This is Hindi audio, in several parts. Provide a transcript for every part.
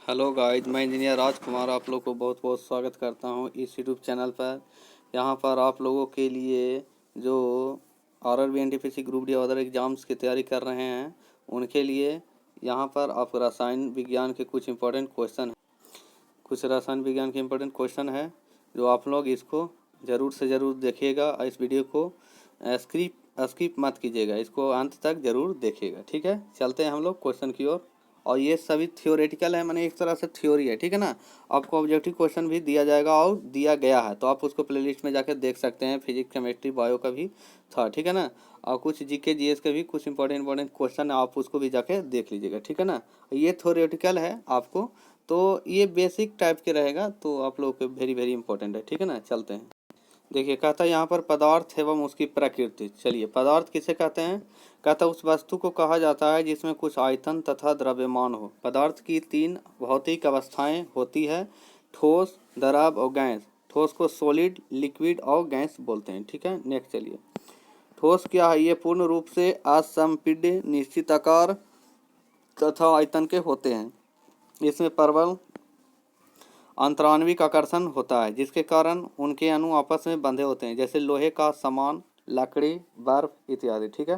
हेलो गाइस, मैं इंजीनियर राजकुमार आप लोग को बहुत बहुत स्वागत करता हूं इस यूट्यूब चैनल पर। यहां पर आप लोगों के लिए जो RRB NTPC group D other exams की तैयारी कर रहे हैं उनके लिए यहां पर आप रसायन विज्ञान के कुछ रसायन विज्ञान के इम्पोर्टेंट क्वेश्चन है जो आप लोग इसको ज़रूर से ज़रूर देखिएगा और इस वीडियो को स्किप मत कीजिएगा, इसको अंत तक ज़रूर देखिएगा। ठीक है, चलते हैं हम लोग क्वेश्चन की ओर। और ये सभी थियोरेटिकल है, माने एक तरह से थ्योरी है। ठीक है ना, आपको ऑब्जेक्टिव क्वेश्चन भी दिया जाएगा और दिया गया है तो आप उसको प्लेलिस्ट में जाकर देख सकते हैं। फिजिक्स केमिस्ट्री बायो का भी था, ठीक है ना, और कुछ जीके जीएस के भी कुछ इंपॉर्टेंट क्वेश्चन आप उसको भी जाके देख लीजिएगा। ठीक है ना, ये थ्योरेटिकल है आपको, तो ये बेसिक टाइप के रहेगा, तो आप लोग के वेरी वेरी इंपॉर्टेंट है। ठीक है ना, चलते हैं। देखिए, कहता है यहाँ पर पदार्थ एवं उसकी प्रकृति। चलिए, पदार्थ किसे कहते हैं? कहता है उस वस्तु को कहा जाता है जिसमें कुछ आयतन तथा द्रव्यमान हो। पदार्थ की 3 भौतिक अवस्थाएं होती है, ठोस, द्रव और गैस। ठोस को सॉलिड, लिक्विड और गैस बोलते हैं। ठीक है, नेक्स्ट चलिए। ठोस क्या है? ये पूर्ण रूप से असंपीड्य, निश्चित आकार तथा आयतन के होते हैं। इसमें प्रबल अंतराण्विक आकर्षण होता है जिसके कारण उनके अणु आपस में बंधे होते हैं, जैसे लोहे का सामान, लकड़ी, बर्फ इत्यादि। ठीक है।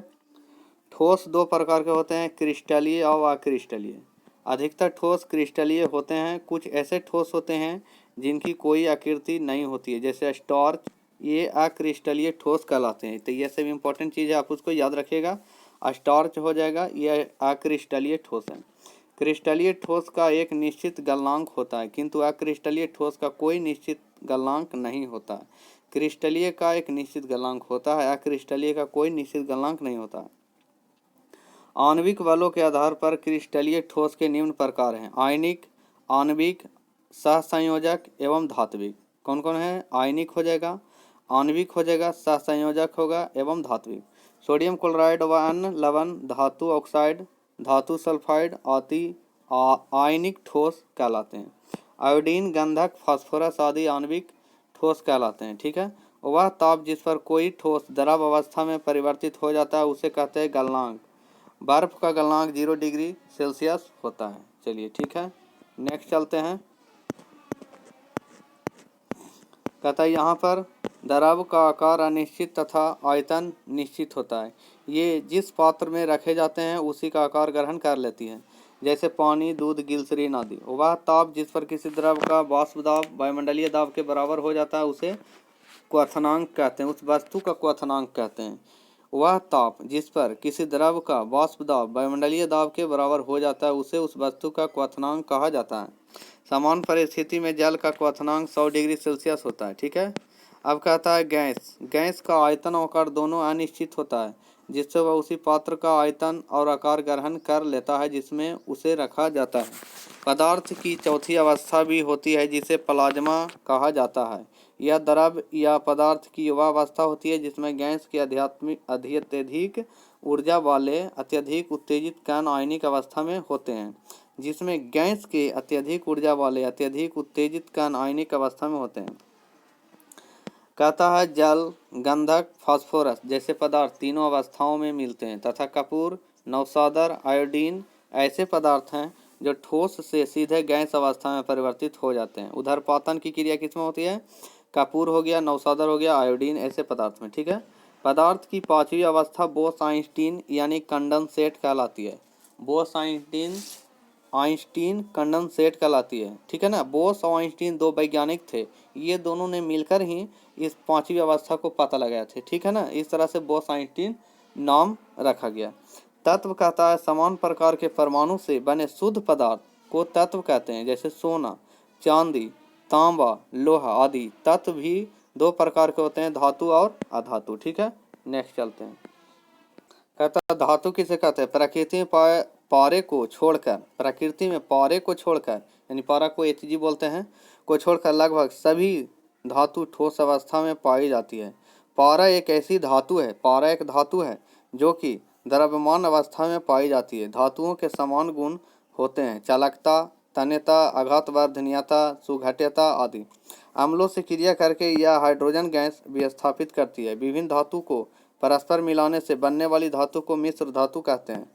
ठोस 2 प्रकार के होते हैं, क्रिस्टलीय और अक्रिस्टलीय। अधिकतर ठोस क्रिस्टलीय होते हैं। कुछ ऐसे ठोस होते हैं जिनकी कोई आकृति नहीं होती है, जैसे स्टार्च, ये अक्रिस्टलीय ठोस कहलाते हैं। तो ये सब इंपॉर्टेंट चीज़ है, आप उसको याद रखिएगा। स्टार्च हो जाएगा, यह अक्रिस्टलीय ठोस है। क्रिस्टलीय ठोस का एक निश्चित गलनांक होता है, किंतु अक्रिस्टलीय ठोस का कोई निश्चित गलनांक नहीं होता है। क्रिस्टलीय का एक निश्चित गलनांक होता है, अक्रिस्टलीय का कोई निश्चित गलनांक नहीं होता है। आणविक बलों के आधार पर क्रिस्टलीय ठोस के निम्न प्रकार हैं: आयनिक, आणविक, सहसंयोजक एवं धात्विक। कौन कौन है? आयनिक हो जाएगा, आणविक हो जाएगा, सहसंयोजक होगा एवं धात्विक। सोडियम क्लोराइड व अन्य लवण, धातु ऑक्साइड, धातु सल्फाइड आदि आयनिक ठोस कहलाते हैं। आयोडीन, गंधक, फास्फोरस आदि आणविक ठोस कहलाते हैं। ठीक है। वह ताप जिस पर कोई ठोस द्रव अवस्था में परिवर्तित हो जाता है उसे कहते हैं गलनांक। बर्फ का गलनांक 0 डिग्री सेल्सियस होता है। चलिए, ठीक है, नेक्स्ट चलते हैं। कहता है यहाँ पर द्रव का आकार अनिश्चित तथा आयतन निश्चित होता है। ये जिस पात्र में रखे जाते हैं उसी का आकार ग्रहण कर लेती है, जैसे पानी, दूध, ग्लिसरीन आदि। वह ताप जिस पर किसी द्रव का वाष्प दाब वायुमंडलीय दाब के बराबर हो जाता है उसे क्वथनांक कहते हैं, उस वस्तु का क्वथनांक कहते हैं। वह ताप जिस पर किसी द्रव का वाष्प दाब वायुमंडलीय दाब के बराबर हो जाता है उसे उस वस्तु का क्वथनांक कहा जाता है। सामान्य परिस्थिति में जल का क्वथनांक 100 डिग्री सेल्सियस होता है। ठीक है। अब कहता है गैस। गैस का आयतन और आकार दोनों अनिश्चित होता है, जिससे वह उसी पात्र का आयतन और आकार ग्रहण कर लेता है जिसमें उसे रखा जाता है। पदार्थ की चौथी अवस्था भी होती है जिसे प्लाज्मा कहा जाता है। यह द्रव या पदार्थ की वह अवस्था होती है जिसमें गैस के अत्यधिक ऊर्जा वाले अत्यधिक उत्तेजित कण आयनिक अवस्था में होते हैं। जिसमें गैस के अत्यधिक ऊर्जा वाले अत्यधिक उत्तेजित कण आयनिक अवस्था में होते हैं। कहता है जल, गंधक, फास्फोरस जैसे पदार्थ तीनों अवस्थाओं में मिलते हैं तथा कपूर, नवसादर, आयोडीन ऐसे पदार्थ हैं जो ठोस से सीधे गैस अवस्था में परिवर्तित हो जाते हैं। उधर पातन की क्रिया किसमें होती है? कपूर हो गया, नवसादर हो गया, आयोडीन ऐसे पदार्थ में। ठीक है। पदार्थ की 5वीं अवस्था बोस-आइंस्टीन यानी कंडेंसेट कहलाती है। बोस-आइंस्टीन कंडेंसेट कहलाती है। ठीक है ना। बोस और आइंस्टीन 2 वैज्ञानिक थे, ये दोनों ने मिलकर ही इस 5वीं अवस्था को पता लगाया थे। ठीक है ना, इस तरह से बोस-आइंस्टीन नाम रखा गया। तत्व कहता है समान प्रकार के परमाणु से बने शुद्ध पदार्थ को तत्व कहते हैं, जैसे सोना, चांदी, तांबा, लोहा आदि। तत्व भी 2 प्रकार के होते हैं, धातु और अधातु। ठीक है, नेक्स्ट चलते हैं। कहता है धातु किसे कहते हैं? प्रकृति में पारे को छोड़कर, प्रकृति में पारे को छोड़कर यानी पारा को Hg बोलते हैं, को छोड़कर लगभग सभी धातु ठोस अवस्था में पाई जाती है। पारा एक ऐसी धातु है, पारा एक धातु है जो कि द्रव्यमान अवस्था में पाई जाती है। धातुओं के समान गुण होते हैं, चालकता, तन्यता, आघातवर्धनीयता, सुघट्यता आदि। अम्लों से क्रिया करके यह हाइड्रोजन गैस विस्थापित करती है। विभिन्न धातु को परस्पर मिलाने से बनने वाली धातु को मिश्र धातु कहते हैं।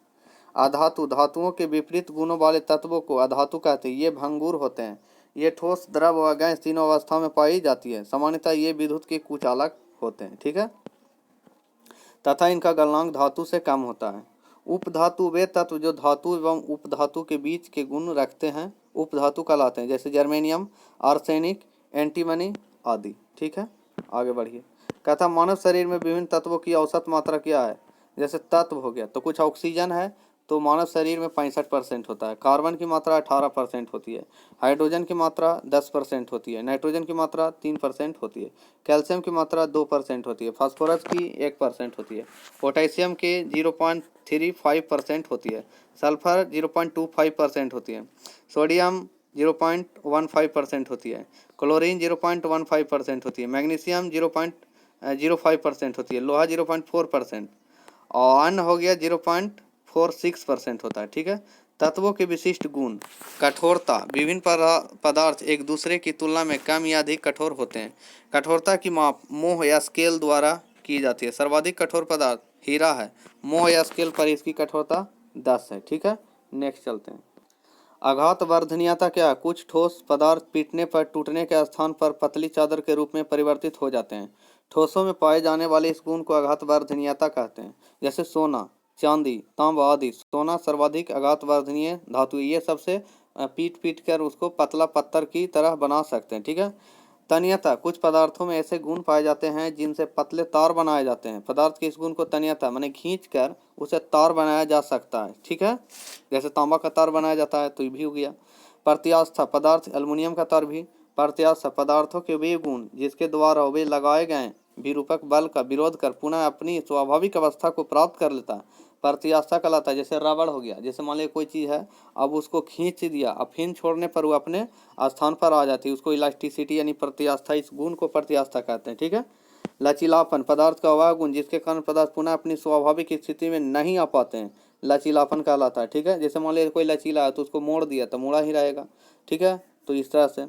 अधातु, धातुओं के विपरीत गुणों वाले तत्वों को अधातु कहते हैं। ये भंगुर होते हैं। ये ठोस, द्रव व गैस तीनों अवस्थाओं में पाई जाती है। सामान्यतः ये विद्युत के कुचालक होते हैं। ठीक है, तथा इनका गलनांक धातु से कम होता है। उपधातु वे तत्व जो धातु एवं उपधातु के बीच के गुण रखते हैं उपधातु कहलाते हैं, जैसे जर्मेनियम, आर्सेनिक, एंटीमनी आदि। ठीक है, आगे बढ़िए। कहता मानव शरीर में विभिन्न तत्वों की औसत मात्रा क्या है। जैसे तत्व हो गया तो कुछ ऑक्सीजन है तो मानव शरीर में 65% होता है। कार्बन की मात्रा 18% होती है। हाइड्रोजन की मात्रा 10% होती है। नाइट्रोजन की मात्रा 3% होती है। कैल्शियम की मात्रा 2% होती है। फास्फोरस की 1% होती है। पोटेशियम के 0.35% होती है। सल्फर 0.25% होती है। सोडियम 0.15% होती है। क्लोरीन 0.15% होती है। मैग्नीशियम 0.05% होती है। लोहा 0.4% और अन्य हो गया 0.46% होता है। ठीक है, तत्वों के विशिष्ट गुण। कठोरता, विभिन्न पदार्थ एक दूसरे की तुलना में कम या अधिक कठोर होते हैं। कठोरता की माप मोह या स्केल द्वारा की जाती है। सर्वाधिक कठोर पदार्थ हीरा है। मोह या स्केल पर इसकी कठोरता 10 है। ठीक है, नेक्स्ट चलते हैं। आघात वर्धनीयता क्या है। कुछ ठोस पदार्थ पीटने पर टूटने के स्थान पर पतली चादर के रूप में परिवर्तित हो जाते हैं। ठोसों में पाए जाने वाले इस गुण को आघात वर्धनीयता कहते हैं। जैसे सोना, चांदी, तांबा आदि। सोना सर्वाधिक आघात वर्धनीय धातु है। ये सबसे पीट पीट कर उसको पतला पत्थर की तरह बना सकते हैं। ठीक है, तन्यता, कुछ पदार्थों में ऐसे गुण पाए जाते हैं जिनसे पतले तार बनाए जाते हैं। पदार्थ के इस गुण को तन्यता माने खींच कर उसे तार बनाया जा सकता है। ठीक है, जैसे तांबा का तार बनाया जाता है तो ये भी हो गया। प्रत्यास्था पदार्थ, एल्युमिनियम का तार भी। प्रत्यास्था पदार्थों के वे गुण जिसके द्वारा वे लगाए गए विरूपक बल का विरोध कर पुनः अपनी स्वाभाविक अवस्था को प्राप्त कर लेता है। प्रत्यास्था कहलाता है। जैसे रबड़ हो गया, जैसे मान लीजिए कोई चीज़ है, अब उसको खींच दिया, अब फिर छोड़ने पर वो अपने स्थान पर आ जाती है, उसको इलास्टिसिटी यानी प्रत्यास्था, इस गुण को प्रत्यास्था कहते हैं। ठीक है, लचीलापन पदार्थ का वह गुण जिसके कारण पदार्थ पुनः अपनी स्वाभाविक स्थिति में नहीं आ पाते हैं, लचीलापन कहलाता है। ठीक है, जैसे मान लीजिए कोई लचीला है तो उसको मोड़ दिया तो मुड़ा ही रहेगा। ठीक है, तो इस तरह से।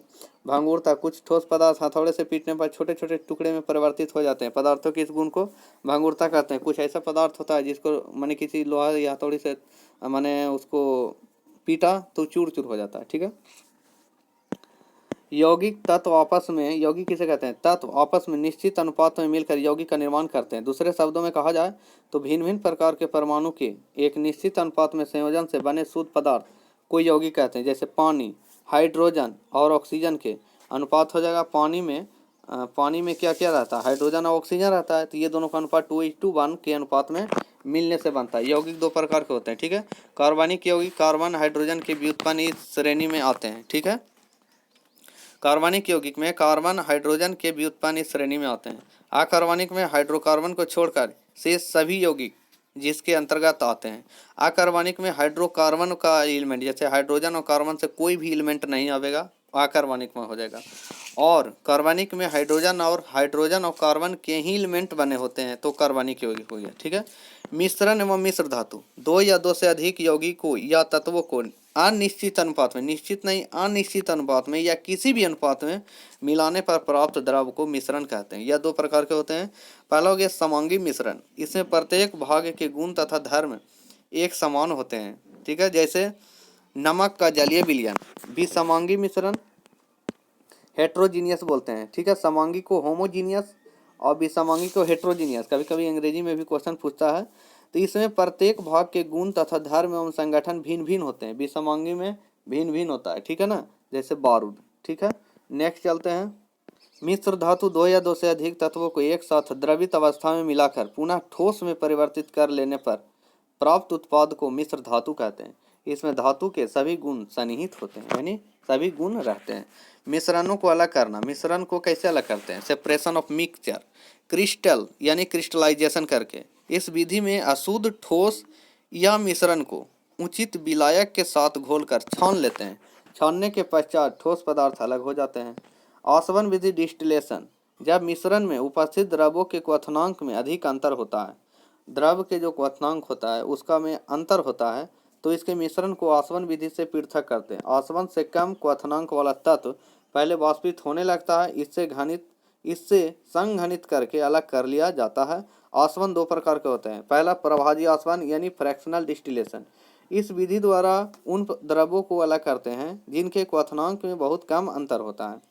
भंगुरता, कुछ ठोस पदार्थ हथौड़े से पीटने पर छोटे छोटे टुकड़े में परिवर्तित हो जाते हैं। पदार्थों के इस गुण को भंगुरता कहते हैं। कुछ ऐसा पदार्थ होता है जिसको माने किसी लोहा या हथौड़ी से माने उसको पीटा तो चूर चूर हो जाता है। ठीक है, यौगिक तत्व आपस में, यौगिक किसे कहते हैं, तत्व आपस में निश्चित अनुपात में मिलकर यौगिक का निर्माण करते हैं। दूसरे शब्दों में कहा जाए तो भिन्न भिन्न प्रकार के परमाणु के एक निश्चित अनुपात में संयोजन से बने शुद्ध पदार्थ को यौगिक कहते हैं। जैसे पानी, हाइड्रोजन और ऑक्सीजन के अनुपात हो जाएगा। पानी में क्या क्या रहता है, हाइड्रोजन और ऑक्सीजन रहता है, तो ये दोनों का अनुपात 2:1 के अनुपात में मिलने से बनता है। यौगिक दो प्रकार के होते हैं। ठीक है, कार्बनिक यौगिक कार्बन हाइड्रोजन के व्युत्पन्न इस श्रेणी में आते हैं। ठीक है, कार्बनिक यौगिक में कार्बन हाइड्रोजन के व्युत्पन्न इस श्रेणी में आते हैं। अकार्बनिक में हाइड्रोकार्बन को छोड़कर शेष सभी यौगिक जिसके अंतर्गत आते हैं। अकार्बनिक में हाइड्रोकार्बन का एलिमेंट, जैसे हाइड्रोजन और कार्बन से कोई भी एलिमेंट नहीं आवेगा, अकार्बनिक में हो जाएगा। और कार्बनिक में हाइड्रोजन और कार्बन के ही एलिमेंट बने होते हैं, तो कार्बनिक यौगिक हो गया। ठीक है, मिश्रण एवं मिश्र धातु, दो या दो से अधिक यौगिकों या तत्वों को अनिश्चित अनुपात में, निश्चित नहीं अनिश्चित अनुपात में या किसी भी अनुपात में मिलाने पर प्राप्त द्रव को मिश्रण कहते हैं। यह दो प्रकार के होते हैं। पहला हो गया समांगी मिश्रण, इसमें प्रत्येक भाग के गुण तथा धर्म एक समान होते हैं। ठीक है, जैसे नमक का जलीय विलयन। विसमांगी मिश्रण हेट्रोजीनियस बोलते हैं। ठीक है, समांगी को होमोजीनियस और विसमांगी को हेट्रोजीनियस, कभी कभी अंग्रेजी में भी क्वेश्चन पूछता है। तो इसमें प्रत्येक भाग के गुण तथा धर्म एवं संगठन भिन्न भिन्न होते हैं। विसमांगी में भिन्न भिन्न होता है। ठीक है ना, जैसे बारूद। ठीक है, नेक्स्ट चलते हैं। मिश्र धातु, दो या दो से अधिक तत्वों को एक साथ द्रवित अवस्था में मिलाकर पुनः ठोस में परिवर्तित कर लेने पर प्राप्त उत्पाद को मिश्र धातु कहते हैं। इसमें धातु के सभी गुण सन्निहित होते हैं, यानी सभी गुण रहते हैं। मिश्रणों को अलग करना, मिश्रण को कैसे अलग करते हैं, सेपरेशन ऑफ मिक्सचर, क्रिस्टल यानी क्रिस्टलाइजेशन करके। इस विधि में अशुद्ध ठोस या मिश्रण को उचित विलायक के साथ घोलकर छान लेते हैं। छानने के पश्चात ठोस पदार्थ अलग हो जाते हैं। आसवन विधि, डिस्टिलेशन, जब मिश्रण में उपस्थित द्रवों के क्वथनांक में अधिक अंतर होता है, द्रव के जो क्वथनांक होता है उसका में अंतर होता है, तो इसके मिश्रण को आसवन विधि से पृथक करते हैं। आसवन से कम क्वथनांक वाला तत्व पहले वाष्पित होने लगता है, इससे संघनित करके अलग कर लिया जाता है। आसवन दो प्रकार के होते हैं। पहला प्रभाजी आसवन यानी फ्रैक्शनल डिस्टिलेशन, इस विधि द्वारा उन द्रव्यों को अलग करते हैं जिनके क्वथनांक में बहुत कम अंतर होता है।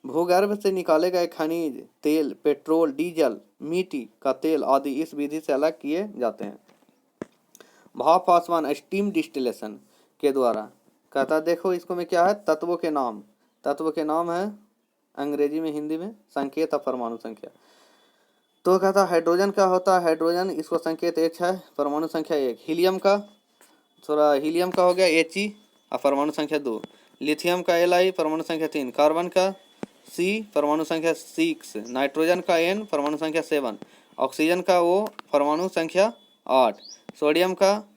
भूगर्भ से निकाले गए खनिज तेल, पेट्रोल, डीजल, मिट्टी का तेल आदि इस विधि से अलग किए जाते हैं। भाप पासवान स्टीम डिस्टिलेशन के द्वारा कहता है, देखो इसको में क्या है, तत्वों के नाम, तत्व के नाम है अंग्रेजी में, हिंदी में संकेत और परमाणु संख्या। तो कहता हाइड्रोजन का होता है, हाइड्रोजन इसको संकेत H है, परमाणु संख्या 1। हीलियम का हीलियम का हो गया He और परमाणु संख्या 2। लिथियम का Li, परमाणु संख्या 3। कार्बन का C, परमाणु संख्या 6। नाइट्रोजन का N, परमाणु संख्या 7। ऑक्सीजन का O, परमाणु संख्या 8। सोडियम का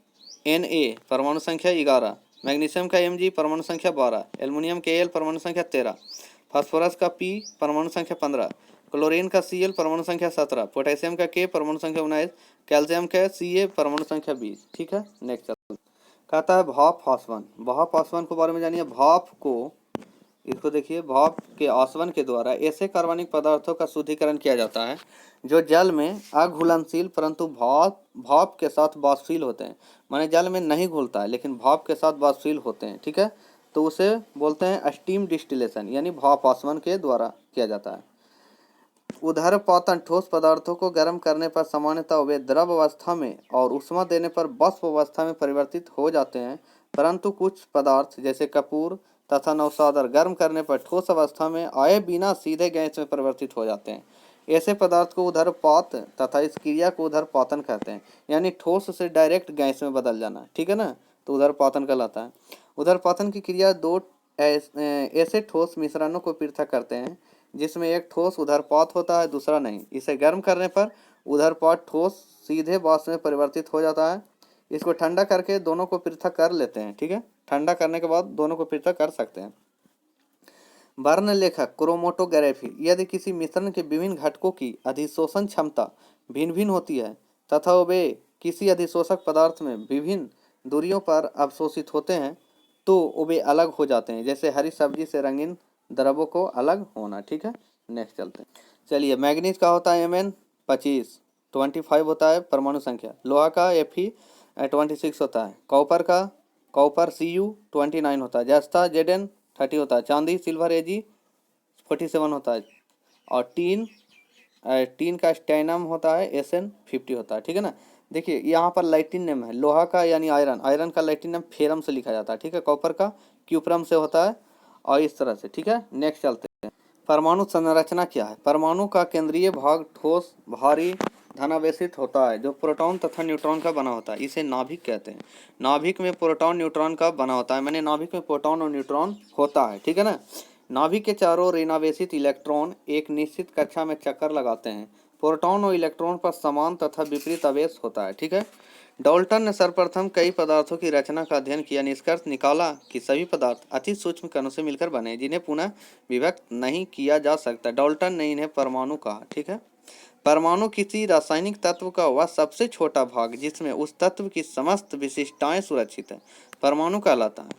Na, परमाणु संख्या 11। मैग्नीशियम का Mg, परमाणु संख्या 12। एल्युमिनियम के Al, परमाणु संख्या 13। फास्फोरस का P, परमाणु संख्या 15। क्लोरीन का Cl, परमाणु संख्या 17। पोटेशियम का K, परमाणु संख्या 19। कैल्शियम का Ca, परमाणु संख्या 20। ठीक है, नेक्स्ट कहता है भाप आसवन। भाप आसवन के बारे में जानिए। भाप को, इसको देखिए, भाप के आसवन के द्वारा ऐसे कार्बनिक पदार्थों का शुद्धिकरण किया जाता है जो जल में अघुलनशील परंतु भाप के साथ वाष्पशील होते हैं। माने जल में नहीं घुलता है लेकिन भाप के साथ वाष्पशील होते हैं। ठीक है, तो उसे बोलते हैं स्टीम डिस्टिलेशन, यानी भाप आसवन के द्वारा किया जाता है। उदरपातन ठोस पदार्थों को गर्म करने पर सामान्यतः वे द्रव अवस्था में और ऊष्मा देने पर वाष्प अवस्था में परिवर्तित हो जाते हैं, परंतु कुछ पदार्थ जैसे कपूर तथा नवसादर गर्म करने पर ठोस अवस्था में आए बिना सीधे गैस में परिवर्तित हो जाते हैं। ऐसे पदार्थ को उदरपात तथा इस क्रिया को उदरपातन कहते हैं, यानी ठोस से डायरेक्ट गैस में बदल जाना। ठीक है ना, तो उदरपातन कहलाता है। उदरपातन की क्रिया दो ऐसे ठोस मिश्रणों को पृथक करते हैं जिसमें एक ठोस उदरपात होता है, दूसरा नहीं। इसे गर्म करने पर उदरपात ठोस सीधे वाष्प में परिवर्तित हो जाता है। इसको ठंडा करके दोनों को पृथक कर लेते हैं। ठीक है, ठंडा करने के बाद दोनों को पृथक कर सकते हैं। वर्ण लेखक क्रोमैटोग्राफी। यदि किसी मिश्रण के विभिन्न घटकों की अधिशोषण क्षमता भिन्न भिन्न होती है तथा वे किसी अधिशोषक पदार्थ में विभिन्न दूरियों पर अवशोषित होते हैं तो वे अलग हो जाते हैं, जैसे हरी सब्जी से रंगीन द्रव्यों को अलग होना। ठीक है, नेक्स्ट चलते हैं। चलिए, मैग्नीज का होता है Mn 25, 25 होता है परमाणु संख्या। लोहा का Fe 26 होता है। कॉपर Cu 29 होता है। जस्ता Zn 30 होता है। चांदी सिल्वर Ag 47 होता है। और टीन का स्टैनम होता है Sn 50 होता है। ठीक है ना, देखिए यहाँ पर लैटिन नेम है। लोहा का यानी आयरन का लैटिन नेम फेरम से लिखा जाता है। ठीक है, कॉपर का क्यूप्रम से होता है और इस तरह से। ठीक है, नेक्स्ट चलते हैं। परमाणु संरचना क्या है। परमाणु का केंद्रीय भाग ठोस, भारी, धनावेशित होता है जो प्रोटॉन तथा न्यूट्रॉन का बना होता है। इसे नाभिक कहते हैं। नाभिक में प्रोटॉन न्यूट्रॉन का बना होता है, मैंने नाभिक में प्रोटॉन और न्यूट्रॉन होता है। ठीक है ना, नाभिक के चारों ओर ऋणावेशित इलेक्ट्रॉन एक निश्चित कक्षा में चक्कर लगाते हैं। प्रोटॉन और इलेक्ट्रॉन पर समान तथा विपरीत आवेश होता है। ठीक है, डाल्टन ने सर्वप्रथम कई पदार्थों की रचना का अध्ययन किया, निष्कर्ष निकाला कि सभी पदार्थ अति सूक्ष्म कणों से मिलकर बने जिन्हें पुनः विभक्त नहीं किया जा सकता। डाल्टन ने इन्हें परमाणु कहा। ठीक है, परमाणु किसी रासायनिक तत्व का वह सबसे छोटा भाग जिसमें उस तत्व की समस्त विशिष्टताएं सुरक्षित है, परमाणु कहलाता है।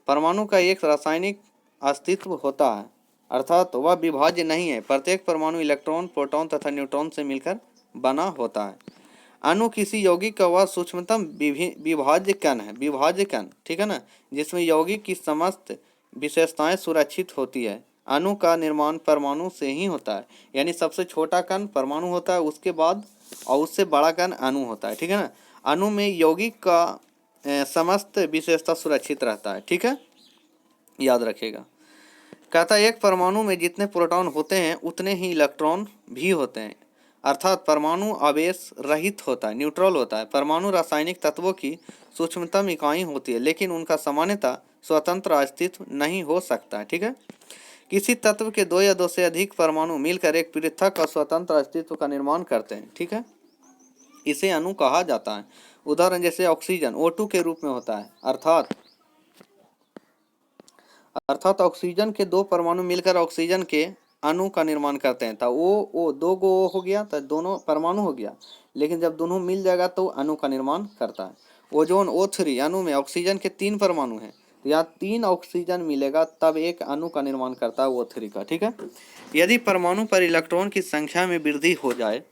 परमाणु का एक रासायनिक अस्तित्व होता है, अर्थात वह विभाज्य नहीं है। प्रत्येक परमाणु इलेक्ट्रॉन, प्रोटॉन तथा न्यूट्रॉन से मिलकर बना होता है। अणु किसी यौगिक का वह सूक्ष्मतम विभाज्य कण है, विभाज्य कण। ठीक है ना, जिसमें यौगिक की समस्त विशेषताएं सुरक्षित होती है। अणु का निर्माण परमाणु से ही होता है, यानी सबसे छोटा कण परमाणु होता है, उसके बाद और उससे बड़ा कण अणु होता है। ठीक है ना, अणु में यौगिक का समस्त विशेषता सुरक्षित रहता है। ठीक है, याद रखिएगा। कहता है एक परमाणु में जितने प्रोटॉन होते हैं उतने ही इलेक्ट्रॉन भी होते हैं, अर्थात परमाणु आवेश रहित होता है, न्यूट्रल होता है। परमाणु रासायनिक तत्वों की सूक्ष्मतम इकाई होती है, लेकिन उनका सामान्यतः स्वतंत्र अस्तित्व नहीं हो सकता। ठीक है, किसी तत्व के दो या दो से अधिक परमाणु मिलकर एक पृथक और स्वतंत्र अस्तित्व का निर्माण करते हैं। ठीक है, इसे अणु कहा जाता है। उदाहरण जैसे ऑक्सीजन O2 के रूप में होता है, अर्थात ऑक्सीजन के दो परमाणु मिलकर ऑक्सीजन के अणु का निर्माण करते हैं। तो ओ दो गो हो गया तो दोनों परमाणु हो गया, लेकिन जब दोनों मिल जाएगा तो अणु का निर्माण करता है। ओजोन O3 अणु में ऑक्सीजन के 3 परमाणु हैं, तो यहाँ 3 ऑक्सीजन मिलेगा तब एक अणु का निर्माण करता है O3 का। ठीक है, यदि परमाणु पर इलेक्ट्रॉन की संख्या में वृद्धि हो जाए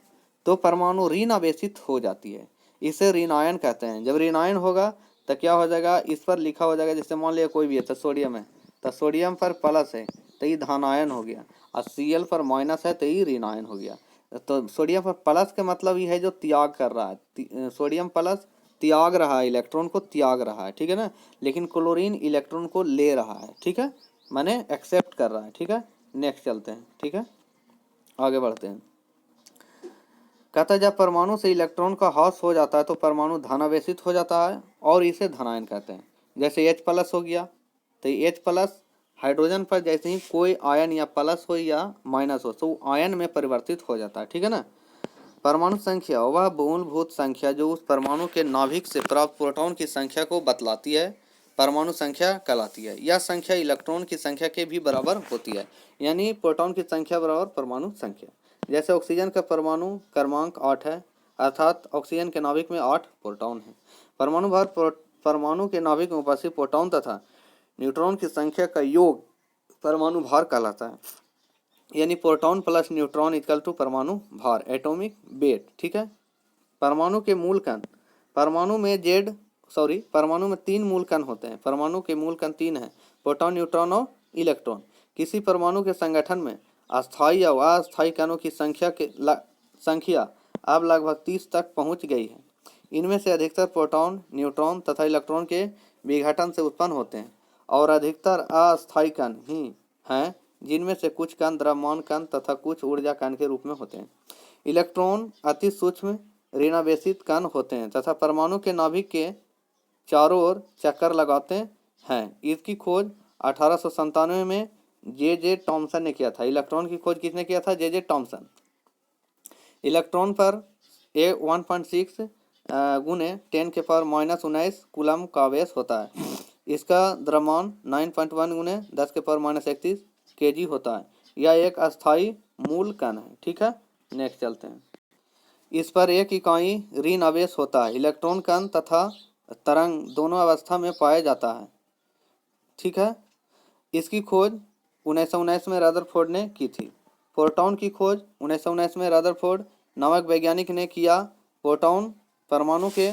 तो परमाणु ऋण आवेशित हो जाती है, इसे ऋणायन कहते हैं। जब ऋणायन होगा तो क्या हो जाएगा, इस पर लिखा हो जाएगा, जैसे मान लिया कोई भी है तो सोडियम है, तो सोडियम पर प्लस है तो ये धनायन हो गया, और Cl पर माइनस है तो ये ऋणायन हो गया। तो सोडियम पर प्लस का मतलब ये है जो त्याग कर रहा है, सोडियम प्लस त्याग रहा है, इलेक्ट्रॉन को त्याग रहा है, ठीक है ना। लेकिन क्लोरीन इलेक्ट्रॉन को ले रहा है, ठीक है, माने एक्सेप्ट कर रहा है, ठीक है। नेक्स्ट चलते हैं, ठीक है, आगे बढ़ते हैं। कहता है जब परमाणु से इलेक्ट्रॉन का ह्रास हो जाता है तो परमाणु धनावेशित हो जाता है और इसे धनायन कहते हैं। जैसे H प्लस हो गया, तो H प्लस हाइड्रोजन पर जैसे ही कोई आयन या प्लस हो या माइनस हो तो आयन में परिवर्तित हो जाता है, ठीक है ना। परमाणु संख्या वह मूलभूत संख्या जो उस परमाणु के नाभिक से प्राप्त प्रोटॉन की संख्या को बतलाती है, परमाणु संख्या कहलाती है। यह संख्या इलेक्ट्रॉन की संख्या के भी बराबर होती है, यानी प्रोटॉन की संख्या बराबर परमाणु संख्या। जैसे ऑक्सीजन का परमाणु क्रमांक 8 है, अर्थात ऑक्सीजन के नाभिक में 8 प्रोटॉन है। परमाणु भार परमाणु के नाभिक में उपस्थित प्रोटॉन तथा न्यूट्रॉन की संख्या का योग परमाणु भार कहलाता है, यानी proton plus neutron equal to परमाणु भार, एटॉमिक वेट, ठीक है। परमाणु के मूल कण, परमाणु में 3 मूल कण होते हैं। परमाणु के मूल कण 3 हैं, प्रोटॉन, न्यूट्रॉन और इलेक्ट्रॉन। किसी परमाणु के संगठन में अस्थायी या अस्थायी कणों की संख्या अब लगभग 30 तक पहुंच गई है। इनमें से अधिकतर प्रोटॉन, न्यूट्रॉन तथा इलेक्ट्रॉन के विघटन से उत्पन्न होते हैं और अधिकतर अस्थायी कण ही हैं, जिनमें से कुछ कण द्रव्यमान कण तथा कुछ ऊर्जा कण के रूप में होते हैं। इलेक्ट्रॉन अति सूक्ष्म ऋणावेशित कण होते हैं तथा परमाणु के नाभिक के चारों ओर चक्कर लगाते हैं। इसकी खोज 1897 में जे टॉमसन ने किया था। इलेक्ट्रॉन की खोज किसने किया था? जे टॉमसन। इलेक्ट्रॉन पर 1.6 गुने 10 के पावर -19 कूलम का आवेश होता है। इसका द्रव्यमान 9.1 गुने 10 के पावर -31 kg होता है। यह एक अस्थायी मूल कण है, ठीक है। नेक्स्ट चलते हैं। इस पर एक इकाई ऋण आवेश होता है। इलेक्ट्रॉन कण तथा तरंग दोनों अवस्था में पाया जाता है, ठीक है। इसकी खोज 1919 में रदरफोर्ड ने की थी। प्रोटॉन की खोज 1919 में रदरफोर्ड नामक वैज्ञानिक ने किया। प्रोटॉन परमाणु के